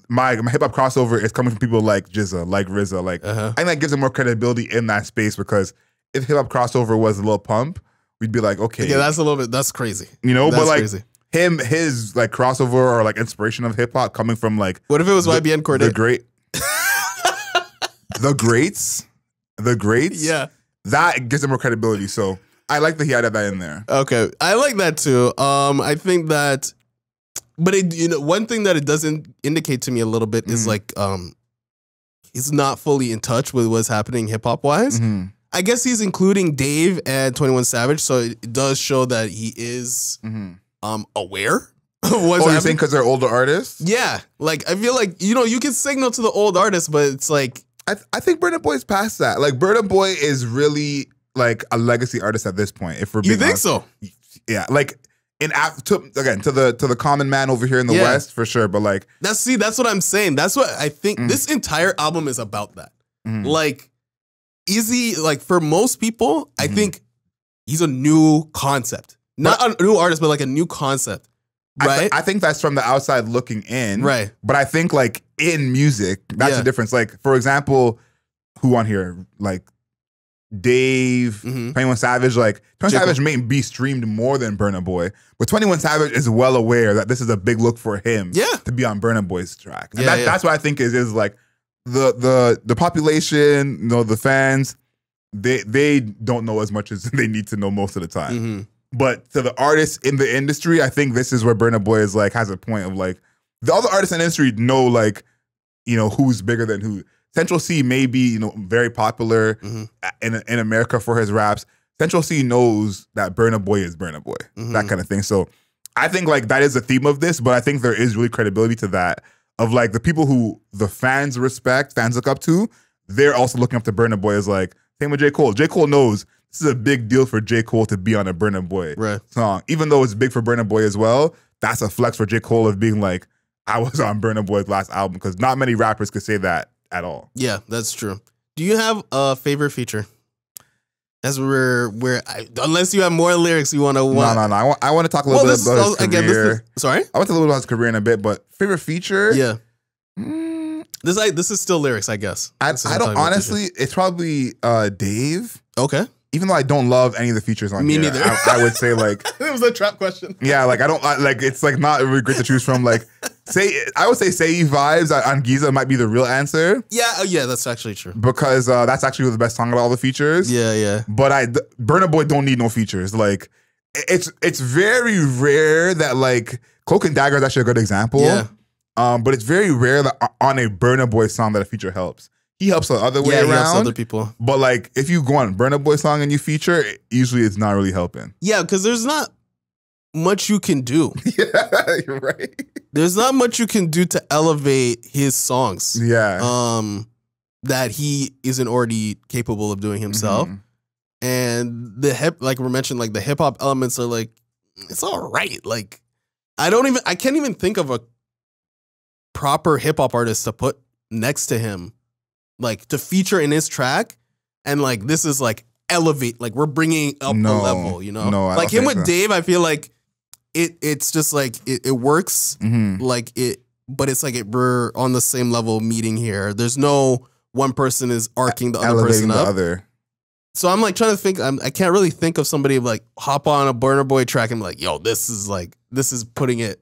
my hip hop crossover is coming from people like GZA, like RZA, like I think that gives them more credibility in that space because if hip hop crossover was a little pump, we'd be like, okay,
yeah, that's crazy.
But like
crazy.
his like crossover or like inspiration of hip hop coming from like
what if it was YBN Cordae?
The greats,
yeah,
that gives them more credibility. So I like that he added that in there.
Okay, I like that too. I think that. But one thing that it doesn't indicate to me a little bit is like he's not fully in touch with what's happening hip hop wise. I guess he's including Dave and 21 Savage, so it does show that he is aware What's
you're saying because they're older artists?
Yeah, like I feel like you can signal to the old artists, but it's like
I think Burna Boy's past that. Like Burna Boy is really like a legacy artist at this point. If we're being honest.
So?
Yeah, like to the common man over here in the West for sure. But like
that's what I'm saying. That's what I think. This entire album is about that. Like Easy, like for most people, I think he's a new concept, not a new artist, but like a new concept. Right.
I think that's from the outside looking in.
Right.
But I think like in music, that's the difference. Like, for example, who on here? Like Dave, 21 Savage. Like 21 Savage may be streamed more than Burna Boy, but 21 Savage is well aware that this is a big look for him to be on Burna Boy's track. And that's what I think is like the population, the fans, they don't know as much as they need to know most of the time. But to the artists in the industry, I think this is where Burna Boy is like has a point of like the other artists in the industry know like who's bigger than who. Central C may be very popular in America for his raps. Central C knows that Burna Boy is Burna Boy, that kind of thing. So I think like that is the theme of this, but I think there is really credibility to that of like the people who the fans respect, fans look up to. They're also looking up to Burna Boy as like same with J. Cole. J. Cole knows. This is a big deal for J. Cole to be on a Burna Boy song. Even though it's big for Burna Boy as well, that's a flex for J. Cole of being like, I was on Burna Boy's last album, because not many rappers could say that at all.
Yeah, that's true. Do you have a favorite feature? As unless you have more lyrics you want to watch.
No. I want to talk a little bit about his career.
Sorry?
I want to talk a little about his career in a bit, but favorite feature?
Yeah. This is still lyrics, I guess.
I don't, honestly, it's probably Dave.
Okay.
Even though I don't love any of the features on here.
Me neither.
I would say like
it was a trap question.
Yeah, like I don't like it's like not really great to choose from. Like I would say Say Vibes on Giza might be the real answer.
Yeah, that's actually true.
Because that's actually the best song of all the features.
Yeah.
But Burna Boy don't need no features. Like it's very rare that like Cloak and Dagger is actually a good example.
Yeah.
But it's very rare that on a Burna Boy song that a feature helps. He helps the other way around. He helps
other people.
But like, if you go on Burna Boy song and you feature, usually it's not really helping.
Yeah, because there's not much you can do.
Yeah, you're right.
There's not much you can do to elevate his songs.
Yeah.
That he isn't already capable of doing himself. And like we mentioned, like the hip hop elements are like, it's all right. Like, I can't even think of a proper hip hop artist to put next to him, like to feature in his track, and like this is like elevate, like we're bringing up the level,
No,
like him with Dave, I feel like it's just like it works, like it, but it's like we're on the same level meeting here. There's no one person is arcing the other person up. So I'm like trying to think. I can't really think of somebody like hop on a Burna Boy track and be like, yo, this is putting it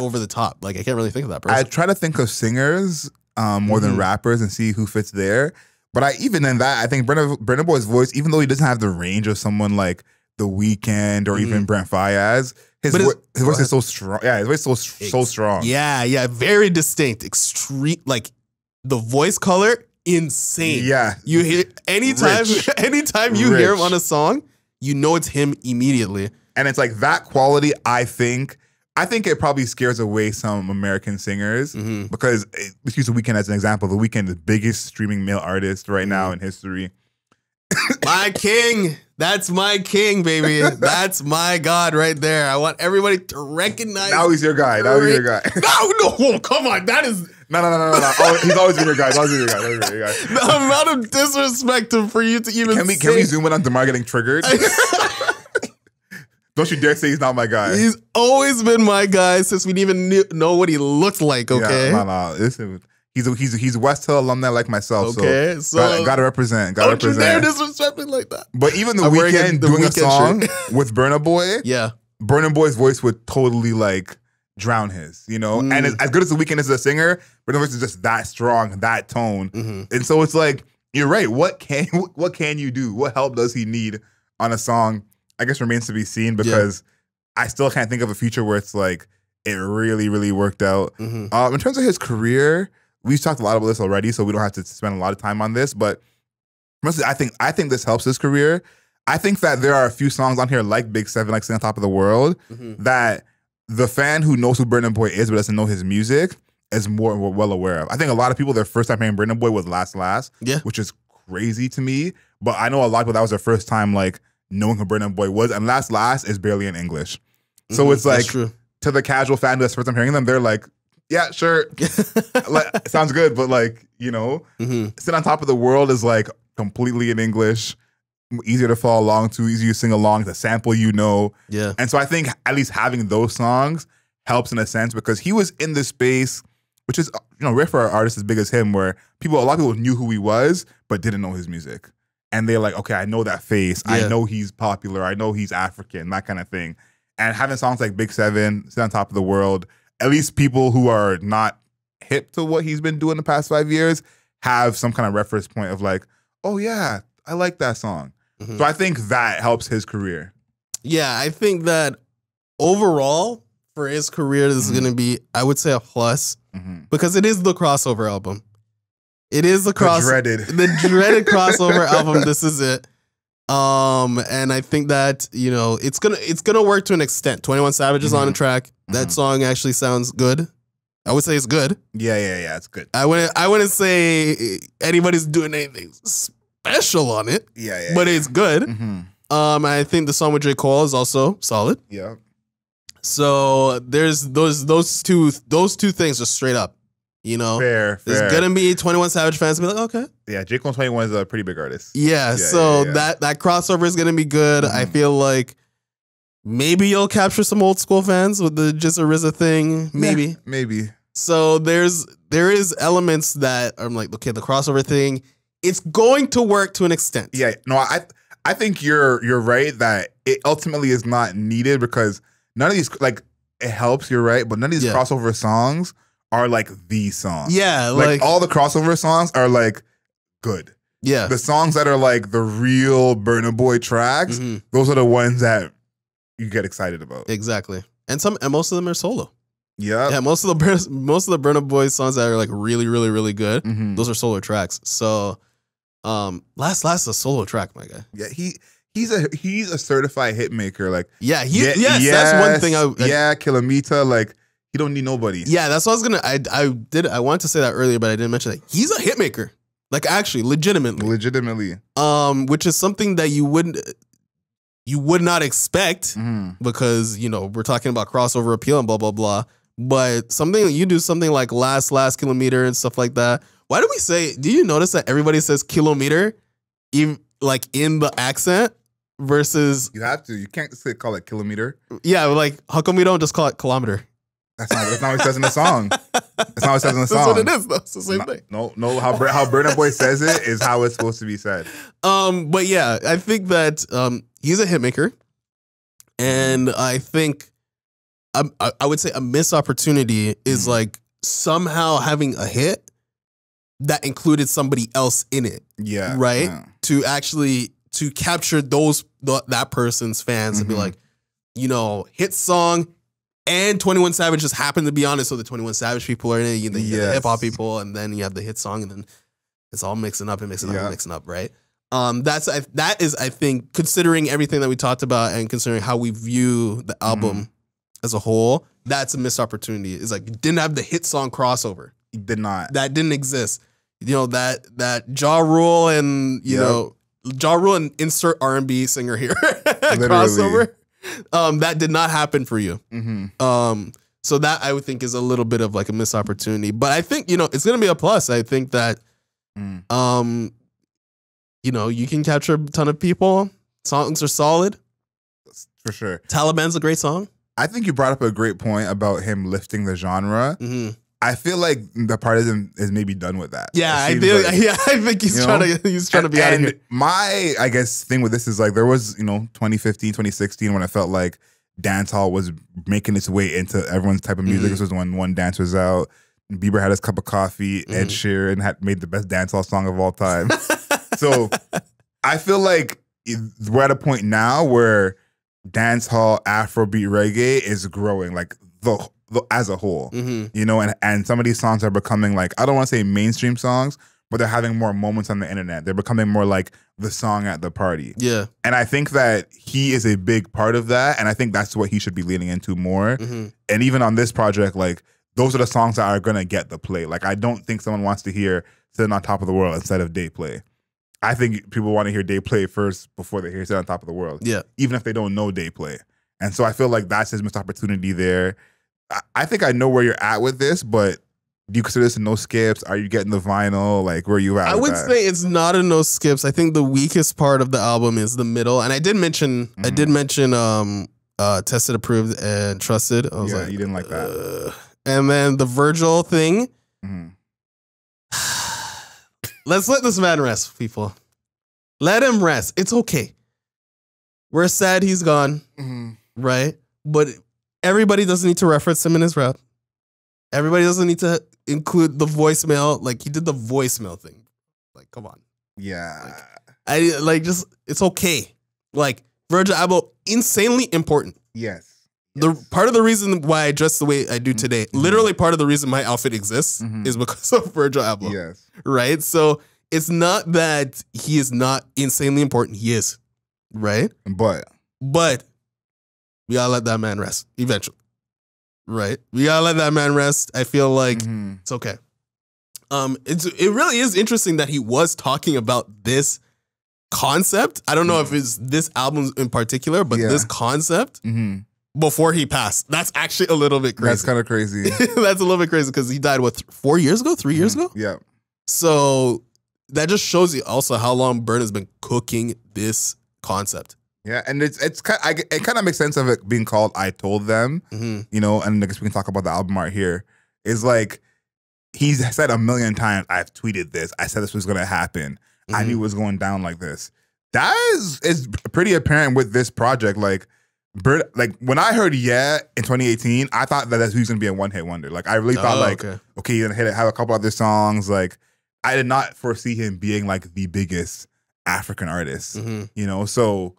over the top. Like I can't really think of that person.
I try to think of singers more than rappers and see who fits there. But even in that, I think Burna Boy's voice, even though he doesn't have the range of someone like The Weeknd or even Brent Faiyaz, his voice is so strong. Yeah, his voice is so strong.
Yeah, very distinct. Extreme, like the voice color, insane.
Yeah,
you hear anytime you hear him on a song, you know it's him immediately.
And it's like that quality. I think it probably scares away some American singers because let's use The Weeknd as an example. The Weeknd, the biggest streaming male artist right now in history.
My king. That's my king, baby. That's my God right there. I want everybody to recognize.
Now he's your guy.
No, come on. That is...
No. Oh, he's always been your guy.
The amount of disrespect for you to even
Can we zoom in on Demar getting triggered? Don't you dare say he's not my guy.
He's always been my guy since we didn't even know what he looked like, okay?
Yeah, no. Listen, he's West Hill alumni like myself,
okay,
so gotta represent.
Don't you dare disrespect me like that.
But even The Weeknd doing a song with Burna Boy, Burna Boy's voice would totally like drown his, And as good as The Weeknd is as a singer, Burna Boy is just that strong, that tone. And so it's like, you're right. What can you do? What help does he need on a song? I guess remains to be seen, because I still can't think of a feature where it's like it really, really worked out. In terms of his career, we've talked a lot about this already, so we don't have to spend a lot of time on this. But mostly, I think this helps his career. I think that there are a few songs on here like Big Seven, like Sing on Top of the World, that the fan who knows who Burna Boy is but doesn't know his music is more well aware of. I think a lot of people, their first time hearing Burna Boy was Last Last, which is crazy to me. But I know a lot of people that was their first time like knowing who Burna Boy was, and Last Last is barely in English. So it's like to the casual fan that's first time hearing them, they're like, yeah, sure, like, sounds good, but like, you know, Sit on Top of the World is like completely in English, easier to follow along to, easier to sing along, the sample, you know.
Yeah.
And so I think at least having those songs helps in a sense, because he was in this space, which is, you know, rare for an artist as big as him, where a lot of people knew who he was, but didn't know his music. And they're like, okay, I know that face. I know he's popular. I know he's African, that kind of thing. And having songs like Big Seven, Sit on Top of the World, at least people who are not hip to what he's been doing the past 5 years have some kind of reference point of like, oh yeah, I like that song. So I think that helps his career.
Yeah, I think that overall for his career, this is going to be, I would say, a plus, because it is the crossover album. It is the dreaded crossover album. This is it. And I think that, you know, it's gonna work to an extent. 21 Savage is on the track. That song actually sounds good. I would say it's good.
Yeah, it's good.
I wouldn't say anybody's doing anything special on it. But it's good. I think the song with J. Cole is also solid.
Yeah.
So there's those two things just straight up. You know,
fair.
There's gonna be 21 Savage fans be like, okay.
Yeah, J. Cole 21 is a pretty big artist.
Yeah, so that crossover is gonna be good. I feel like maybe you'll capture some old school fans with the Jizza RZA thing. Maybe.
Yeah, maybe.
So there is elements that I'm like, okay, the crossover thing, it's going to work to an extent.
Yeah, no, I think you're right that it ultimately is not needed, because none of these, like, it helps, you're right, but none of these crossover songs are like the songs.
Yeah,
like all the crossover songs are like good.
Yeah.
The songs that are like the real Burna Boy tracks, those are the ones that you get excited about.
Exactly. And most of them are solo.
Yeah,
most of the Burna Boy songs that are like really, really, really good, those are solo tracks. So, Last is a solo track, my guy.
Yeah, he's a certified hit maker. Like,
yes, that's one thing.
Kilometre, like, he don't need nobody.
Yeah, that's what I was gonna. I wanted to say that earlier, but I didn't mention that he's a hit maker. Like, actually, legitimately. Which is something that you would not expect, because, you know, we're talking about crossover appeal and blah blah blah. But you do something like Last Kilometre and stuff like that. Why do we say? Do you notice that everybody says Kilometre, like in the accent, versus
you have to. You can't just call it Kilometre.
Yeah, like how come we don't just call it Kilometre?
That's not what it says in the song. That's not what it says in the song.
That's what it is, though. It's the same thing.
No. How Burna Boy says it is how it's supposed to be said.
But yeah, I think that he's a hitmaker, and I think I would say a missed opportunity is like somehow having a hit that included somebody else in it.
Yeah.
Right?
Yeah.
To capture that person's fans and be like, you know, hit song. And 21 Savage just happened to be on it, so the 21 Savage people are in it. You have the hip hop people, and then you have the hit song, and then it's all mixing up, right? That is, I think, considering everything that we talked about and considering how we view the album as a whole, that's a missed opportunity. It's like, you didn't have the hit song crossover.
It did not.
That didn't exist. You know, that Ja Rule and Ja Rule and insert R&B singer here crossover. That did not happen for you. So that I would think is a little bit of like a missed opportunity. But I think, you know, it's gonna be a plus. I think that you know, you can capture a ton of people. Songs are solid.
For sure.
Taliban's a great song.
I think you brought up a great point about him lifting the genre. I feel like the partisan is maybe done with that.
Yeah, I think he's trying to be out of here.
My, I guess, thing with this is like there was, you know, 2015, 2016 when I felt like dancehall was making its way into everyone's type of music. This was when One Dance was out. Bieber had his cup of coffee. Ed Sheeran had made the best dancehall song of all time. So I feel like we're at a point now where dancehall, Afrobeat, reggae is growing, like as a whole, you know, and some of these songs are becoming like, I don't want to say mainstream songs, but they're having more moments on the internet. They're becoming more like the song at the party.
Yeah.
And I think that he is a big part of that. And I think that's what he should be leaning into more. And even on this project, like, those are the songs that are going to get the play. Like, I don't think someone wants to hear Sitting on Top of the World instead of Day Play. I think people want to hear Day Play first before they hear Sit on Top of the World.
Yeah.
Even if they don't know Day Play. And so I feel like that's his missed opportunity there. I think I know where you're at with this, but do you consider this a no skips? Are you getting the vinyl? Like, where are you at?
I would say it's not a no skips. I think the weakest part of the album is the middle. And I did mention Tested, Approved, and Trusted. I was like,
you didn't like that.
And then the Virgil thing. Let's let this man rest, people. Let him rest. It's okay. We're sad he's gone, right? But everybody doesn't need to reference him in his rap. Everybody doesn't need to include the voicemail. Like, he did the voicemail thing. Like, come on.
Yeah.
It's okay. Like, Virgil Abloh, insanely important.
Yes.
The part of the reason why I dress the way I do today, literally part of the reason my outfit exists is because of Virgil Abloh.
Yes.
Right? So it's not that he is not insanely important. He is. Right?
But
we gotta let that man rest eventually. Right? We gotta let that man rest. I feel like it's okay. It really is interesting that he was talking about this concept. I don't know if it's this album in particular, but this concept before he passed. That's actually a little bit crazy.
That's kind of crazy.
That's a little bit crazy because he died, 4 years ago? 3 years ago?
Yeah.
So that just shows you also how long Burna has been cooking this concept.
Yeah, and it kind of makes sense of it being called "I Told Them," you know. And I guess we can talk about the album art here. Is like he's said a million times, "I've tweeted this. I said this was going to happen. I knew it was going down like this." That is pretty apparent with this project. Like when I heard "Yeah" in 2018, I thought that he was going to be a one-hit wonder. Like, I really thought okay, you're gonna have a couple other songs. Like, I did not foresee him being like the biggest African artist. You know, so.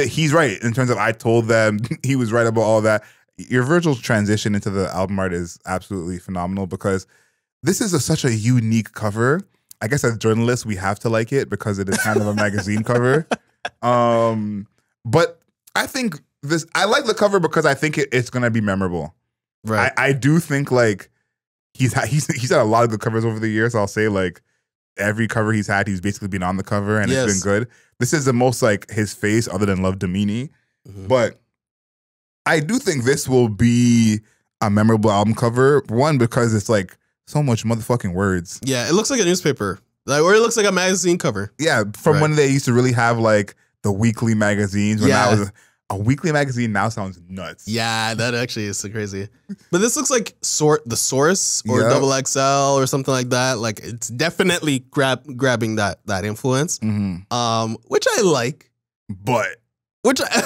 He's right in terms of "I Told Them." He was right about all that. Your Virgil's transition into the album art is absolutely phenomenal because this is such a unique cover. I guess as journalists, we have to like it because it is kind of a magazine cover. But I think I like the cover because I think it's going to be memorable. Right. I do think like he's had a lot of good covers over the years. I'll say like every cover he's had, he's basically been on the cover and it's been good. This is the most like his face other than Love Domini. But I do think this will be a memorable album cover. One, because it's like so much motherfucking words.
Yeah, it looks like a newspaper. Or it looks like a magazine cover.
Yeah, from when they used to really have like the weekly magazines. When that was a weekly magazine now sounds nuts. Yeah,
that actually is so crazy. But this looks like The Source or Double XL or something like that. Like, it's definitely grabbing that influence, which I like.
But
which I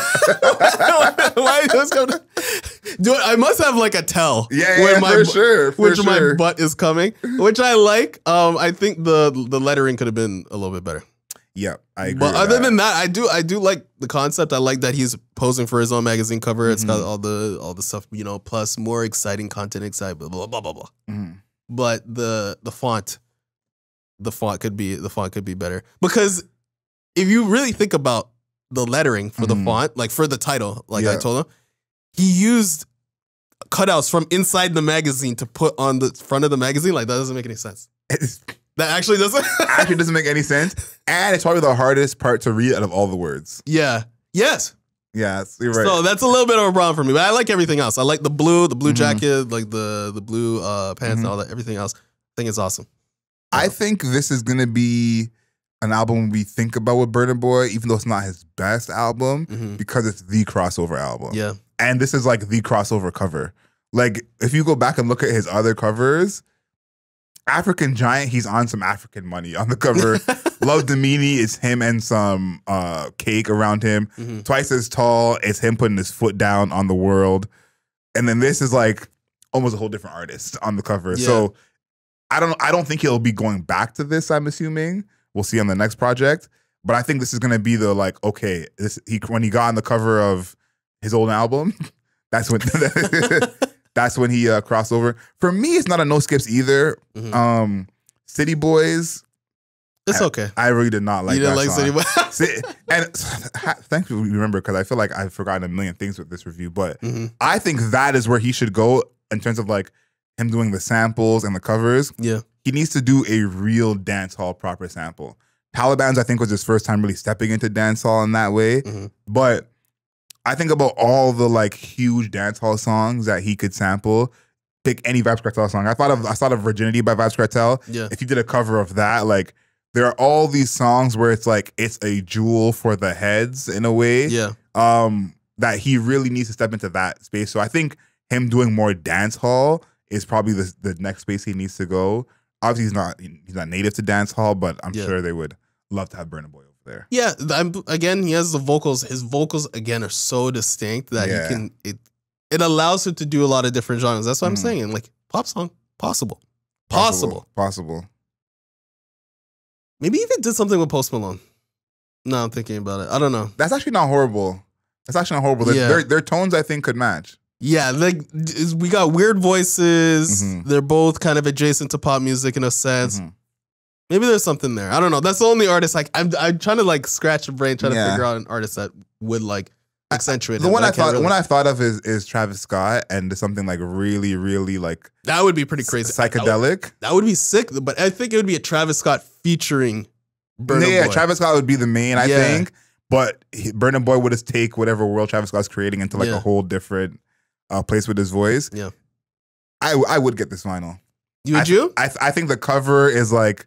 must have like a tell.
For sure.
My butt is coming, which I like. I think the lettering could have been a little bit better.
Yeah, I agree.
But other than that, I do like the concept. I like that he's posing for his own magazine cover. It's got all the stuff, you know, plus more exciting content, blah blah blah blah blah. But the font could be better, because if you really think about the lettering for the font, like for the title, like I told him, he used cutouts from inside the magazine to put on the front of the magazine. Like, that doesn't make any sense. That actually doesn't make any sense. And it's probably the hardest part to read out of all the words. Yeah. Yes. Yeah, you're right. So that's a little bit of a problem for me. But I like everything else. I like the blue jacket, like the blue pants and all that. Everything else. I think it's awesome. I think this is gonna be an album we think about with Burna Boy, even though it's not his best album, because it's the crossover album. Yeah. And this is like the crossover cover. Like, if you go back and look at his other covers, African Giant, he's on some African money on the cover. Love Domini is him and some cake around him. Twice as Tall is him putting his foot down on the world. And then this is like almost a whole different artist on the cover. Yeah. So I don't think he'll be going back to this, I'm assuming. We'll see on the next project. But I think this is gonna be the like, okay, when he got on the cover of his old album, that's when that's when he crossed over. For me, it's not a no skips either.
City Boys.
It's okay.
I really did not like
you didn't
that
like
song.
City Boy?
And thanks for remember, because I feel like I've forgotten a million things with this review, but I think that is where he should go in terms of like him doing the samples and the covers.
Yeah.
He needs to do a real dance hall proper sample. Taliban's, I think, was his first time really stepping into dance hall in that way. But I think about all the like huge dance hall songs that he could sample. Pick any Vybz Kartel song. I thought of Virginity by Vybz Kartel.
Yeah.
If you did a cover of that, like there are all these songs where it's like it's a jewel for the heads in a way.
Yeah.
That he really needs to step into that space. So I think him doing more dance hall is probably the next space he needs to go. Obviously, he's not native to dance hall, but I'm sure they would love to have Burna Boy over there. Yeah,
again, he has the vocals. His vocals again are so distinct that he can. It allows him to do a lot of different genres. That's what I'm saying. Like pop song, possible. Maybe even did something with Post Malone. No, I'm thinking about it. I don't know.
That's actually not horrible. Their tones, I think, could match.
Yeah, like we got weird voices. They're both kind of adjacent to pop music in a sense. Maybe there's something there. I don't know. That's the only artist. Like I'm trying to like scratch a brain, trying to figure out an artist that would like accentuate it.
The one I thought of is Travis Scott, and something like really, really like
that would be pretty crazy,
psychedelic.
That would be sick. But I think it would be a Travis Scott featuring Burna Boy.
Travis Scott would be the main, I think. But Burna Boy would just take whatever world Travis Scott's creating into like a whole different place with his voice.
Yeah,
I would get this vinyl.
Would you?
I think the cover is like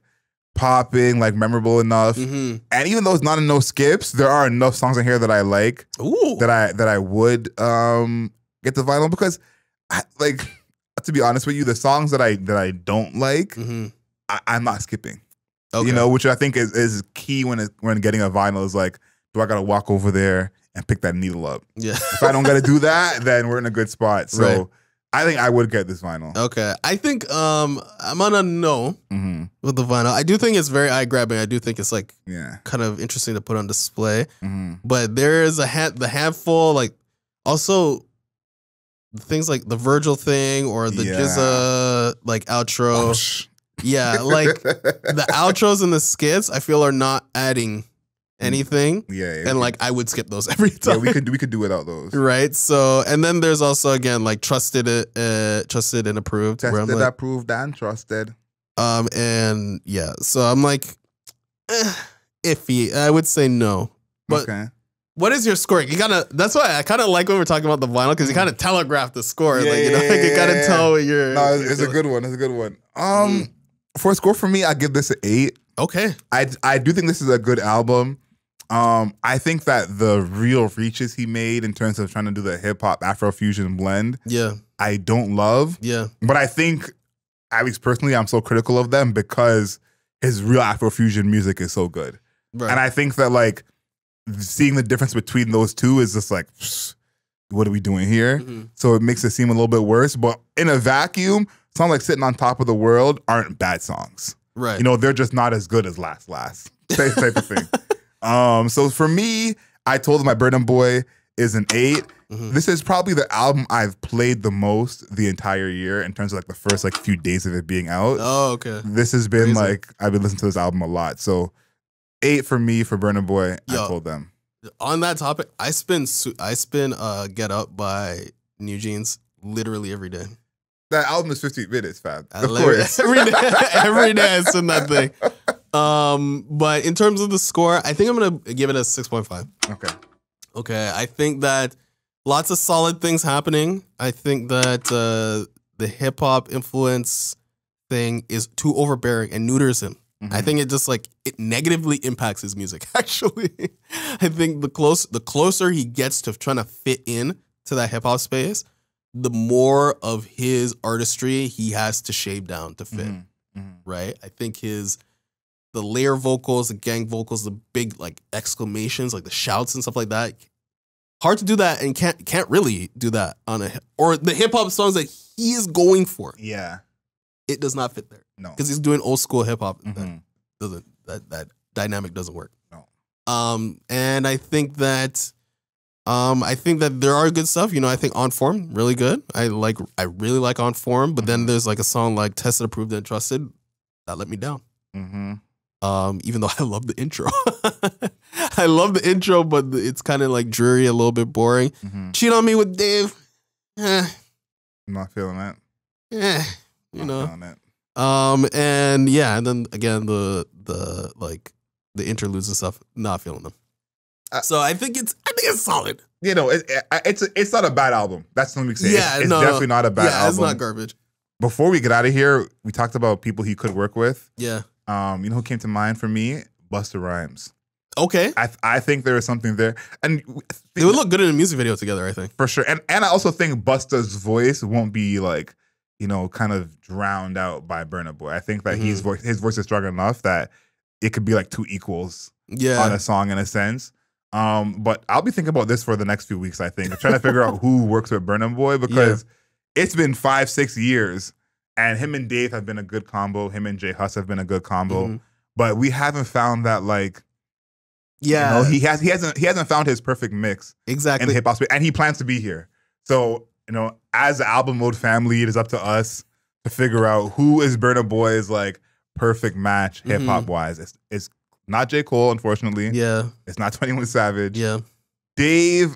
popping, like memorable enough, and even though it's not in no skips, there are enough songs in here that I like. That I would get the vinyl, because like, to be honest with you, the songs that I don't like, I'm not skipping. You know, which I think is key when getting a vinyl, is like, do I gotta walk over there and pick that needle up? Yeah. If I don't gotta do that, then we're in a good spot. So I think I would get this vinyl.
Okay. I think I'm on a no with the vinyl. I do think it's very eye-grabbing. I do think it's like kind of interesting to put on display. But there is the handful, like also things like the Virgil thing or the Jizza like outro. Yeah, like the outros and the skits I feel are not adding anything. And like I would skip those every time.
Yeah, we could do without those.
Right. So, and then there's also again like trusted and approved.
Tested, like, approved, and trusted.
And yeah, so I'm like iffy. I would say no. But what is your score? You gotta. That's why I kind of like when we're talking about the vinyl, because you kind of telegraph the score. Like, you know, like you gotta tell what you're.
No, it's a good one. It's a good one. For a score for me, I give this an 8.
Okay.
I do think this is a good album. I think that the real reaches he made in terms of trying to do the hip hop Afrofusion blend, I don't love. But I think, at least personally, I'm so critical of them because his real Afrofusion music is so good. And I think that like seeing the difference between those two is just like, what are we doing here? So it makes it seem a little bit worse. But in a vacuum, songs like Sitting on Top of the World aren't bad songs. You know, they're just not as good as Last type of thing. So for me, I told him my Burna Boy is an 8. This is probably the album I've played the most the entire year in terms of like the first like few days of it being out.
Oh, okay.
This has been like, I've been listening to this album a lot. So 8 for me for Burna Boy. I told them.
On that topic, I spin Get Up by New Jeans literally every day.
That album is 15 minutes, fam. Of course.
Every day I spin that thing. But in terms of the score, I think I'm gonna give it a 6.5. Okay. I think that lots of solid things happening. I think that the hip hop influence thing is too overbearing and neuters him. I think it just like it negatively impacts his music. Actually, I think the closer he gets to trying to fit in to that hip hop space, the more of his artistry he has to shave down to fit. Right? I think the layer vocals, the gang vocals, the big like exclamations, like the shouts and stuff like that. Hard to do that, and can't really do that on or the hip hop songs that he is going for. It does not fit there. No, because he's doing old school hip hop. That dynamic doesn't work.
No.
And I think that there are good stuff. You know, I think On Form really good. I really like On Form, but then there's like a song like Tested, Approved, and Trusted. that let me down.
Mm-hmm.
Even though I love the intro. I love the intro, but it's kind of like dreary, a little bit boring. Cheat on me with Dave.
I'm not feeling that.
You know.
Feeling it.
And yeah, and then again the interludes and stuff, not feeling them. So I think it's solid.
You know, it's not a bad album. That's what we say.
Yeah,
it's definitely not a bad album.
It's not garbage.
Before we get out of here, we talked about people he could work with.
Yeah.
You know who came to mind for me? Busta Rhymes.
Okay.
I think there is something there, and
they would look good in a music video together, I think,
for sure. And I also think Busta's voice won't be like, you know, kind of drowned out by Burna Boy. I think that his voice is strong enough that it could be like two equals on a song in a sense. But I'll be thinking about this for the next few weeks, I think. I'm trying to figure out who works with Burna Boy, because it's been 5-6 years, and him and Dave have been a good combo. Him and J Hus have been a good combo. But we haven't found that, like, you know, he hasn't found his perfect mix
exactly
in hip hop space, and he plans to be here. So, you know, as the Album Mode family, it is up to us to figure out who is Burna Boy's like perfect match hip hop wise. It's not J. Cole, unfortunately.
Yeah.
It's not 21 Savage.
Yeah.
Dave.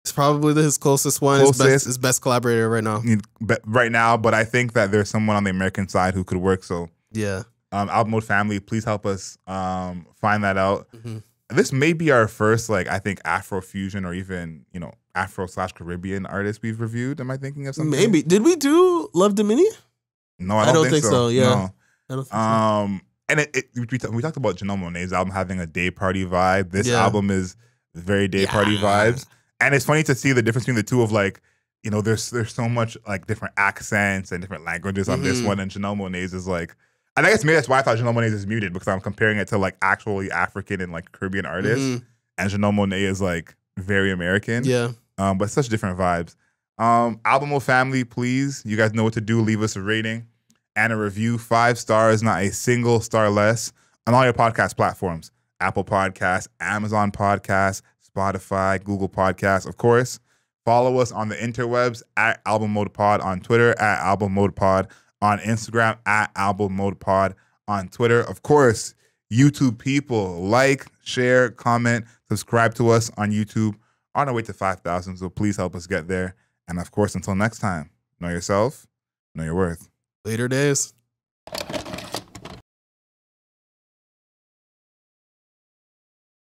It's probably his closest one. His best collaborator right now.
Right now, but I think that there's someone on the American side who could work. So
yeah.
Album Mode family, please help us find that out. This may be our first, like, I think, Afro fusion or even, you know, Afro/Caribbean artist we've reviewed. Am I thinking of something?
Maybe. Did we do Love Domini?
No, I don't think so.
Yeah.
No.
I don't think so.
And we talked about Janelle Monáe's album having a day party vibe. This album is very day party vibes. And it's funny to see the difference between the two of, like, you know, there's so much like different accents and different languages on this one, and Janelle Monáe's is like, and I guess maybe that's why I thought Janelle Monáe's is muted, because I'm comparing it to like actually African and like Caribbean artists, and Janelle Monáe is like very American.
Yeah.
But such different vibes. Album Mode family, please, you guys know what to do. Leave us a rating and a review. 5 stars, not a single star less, on all your podcast platforms: Apple Podcasts, Amazon Podcasts, Spotify, Google Podcasts, of course. Follow us on the interwebs at Album Mode Pod on Twitter, at Album Mode Pod on Instagram, at Album Mode Pod on Twitter. Of course, YouTube people, like, share, comment, subscribe to us on YouTube. On our way to 5,000, so please help us get there. And of course, until next time, know yourself, know your worth.
Later days.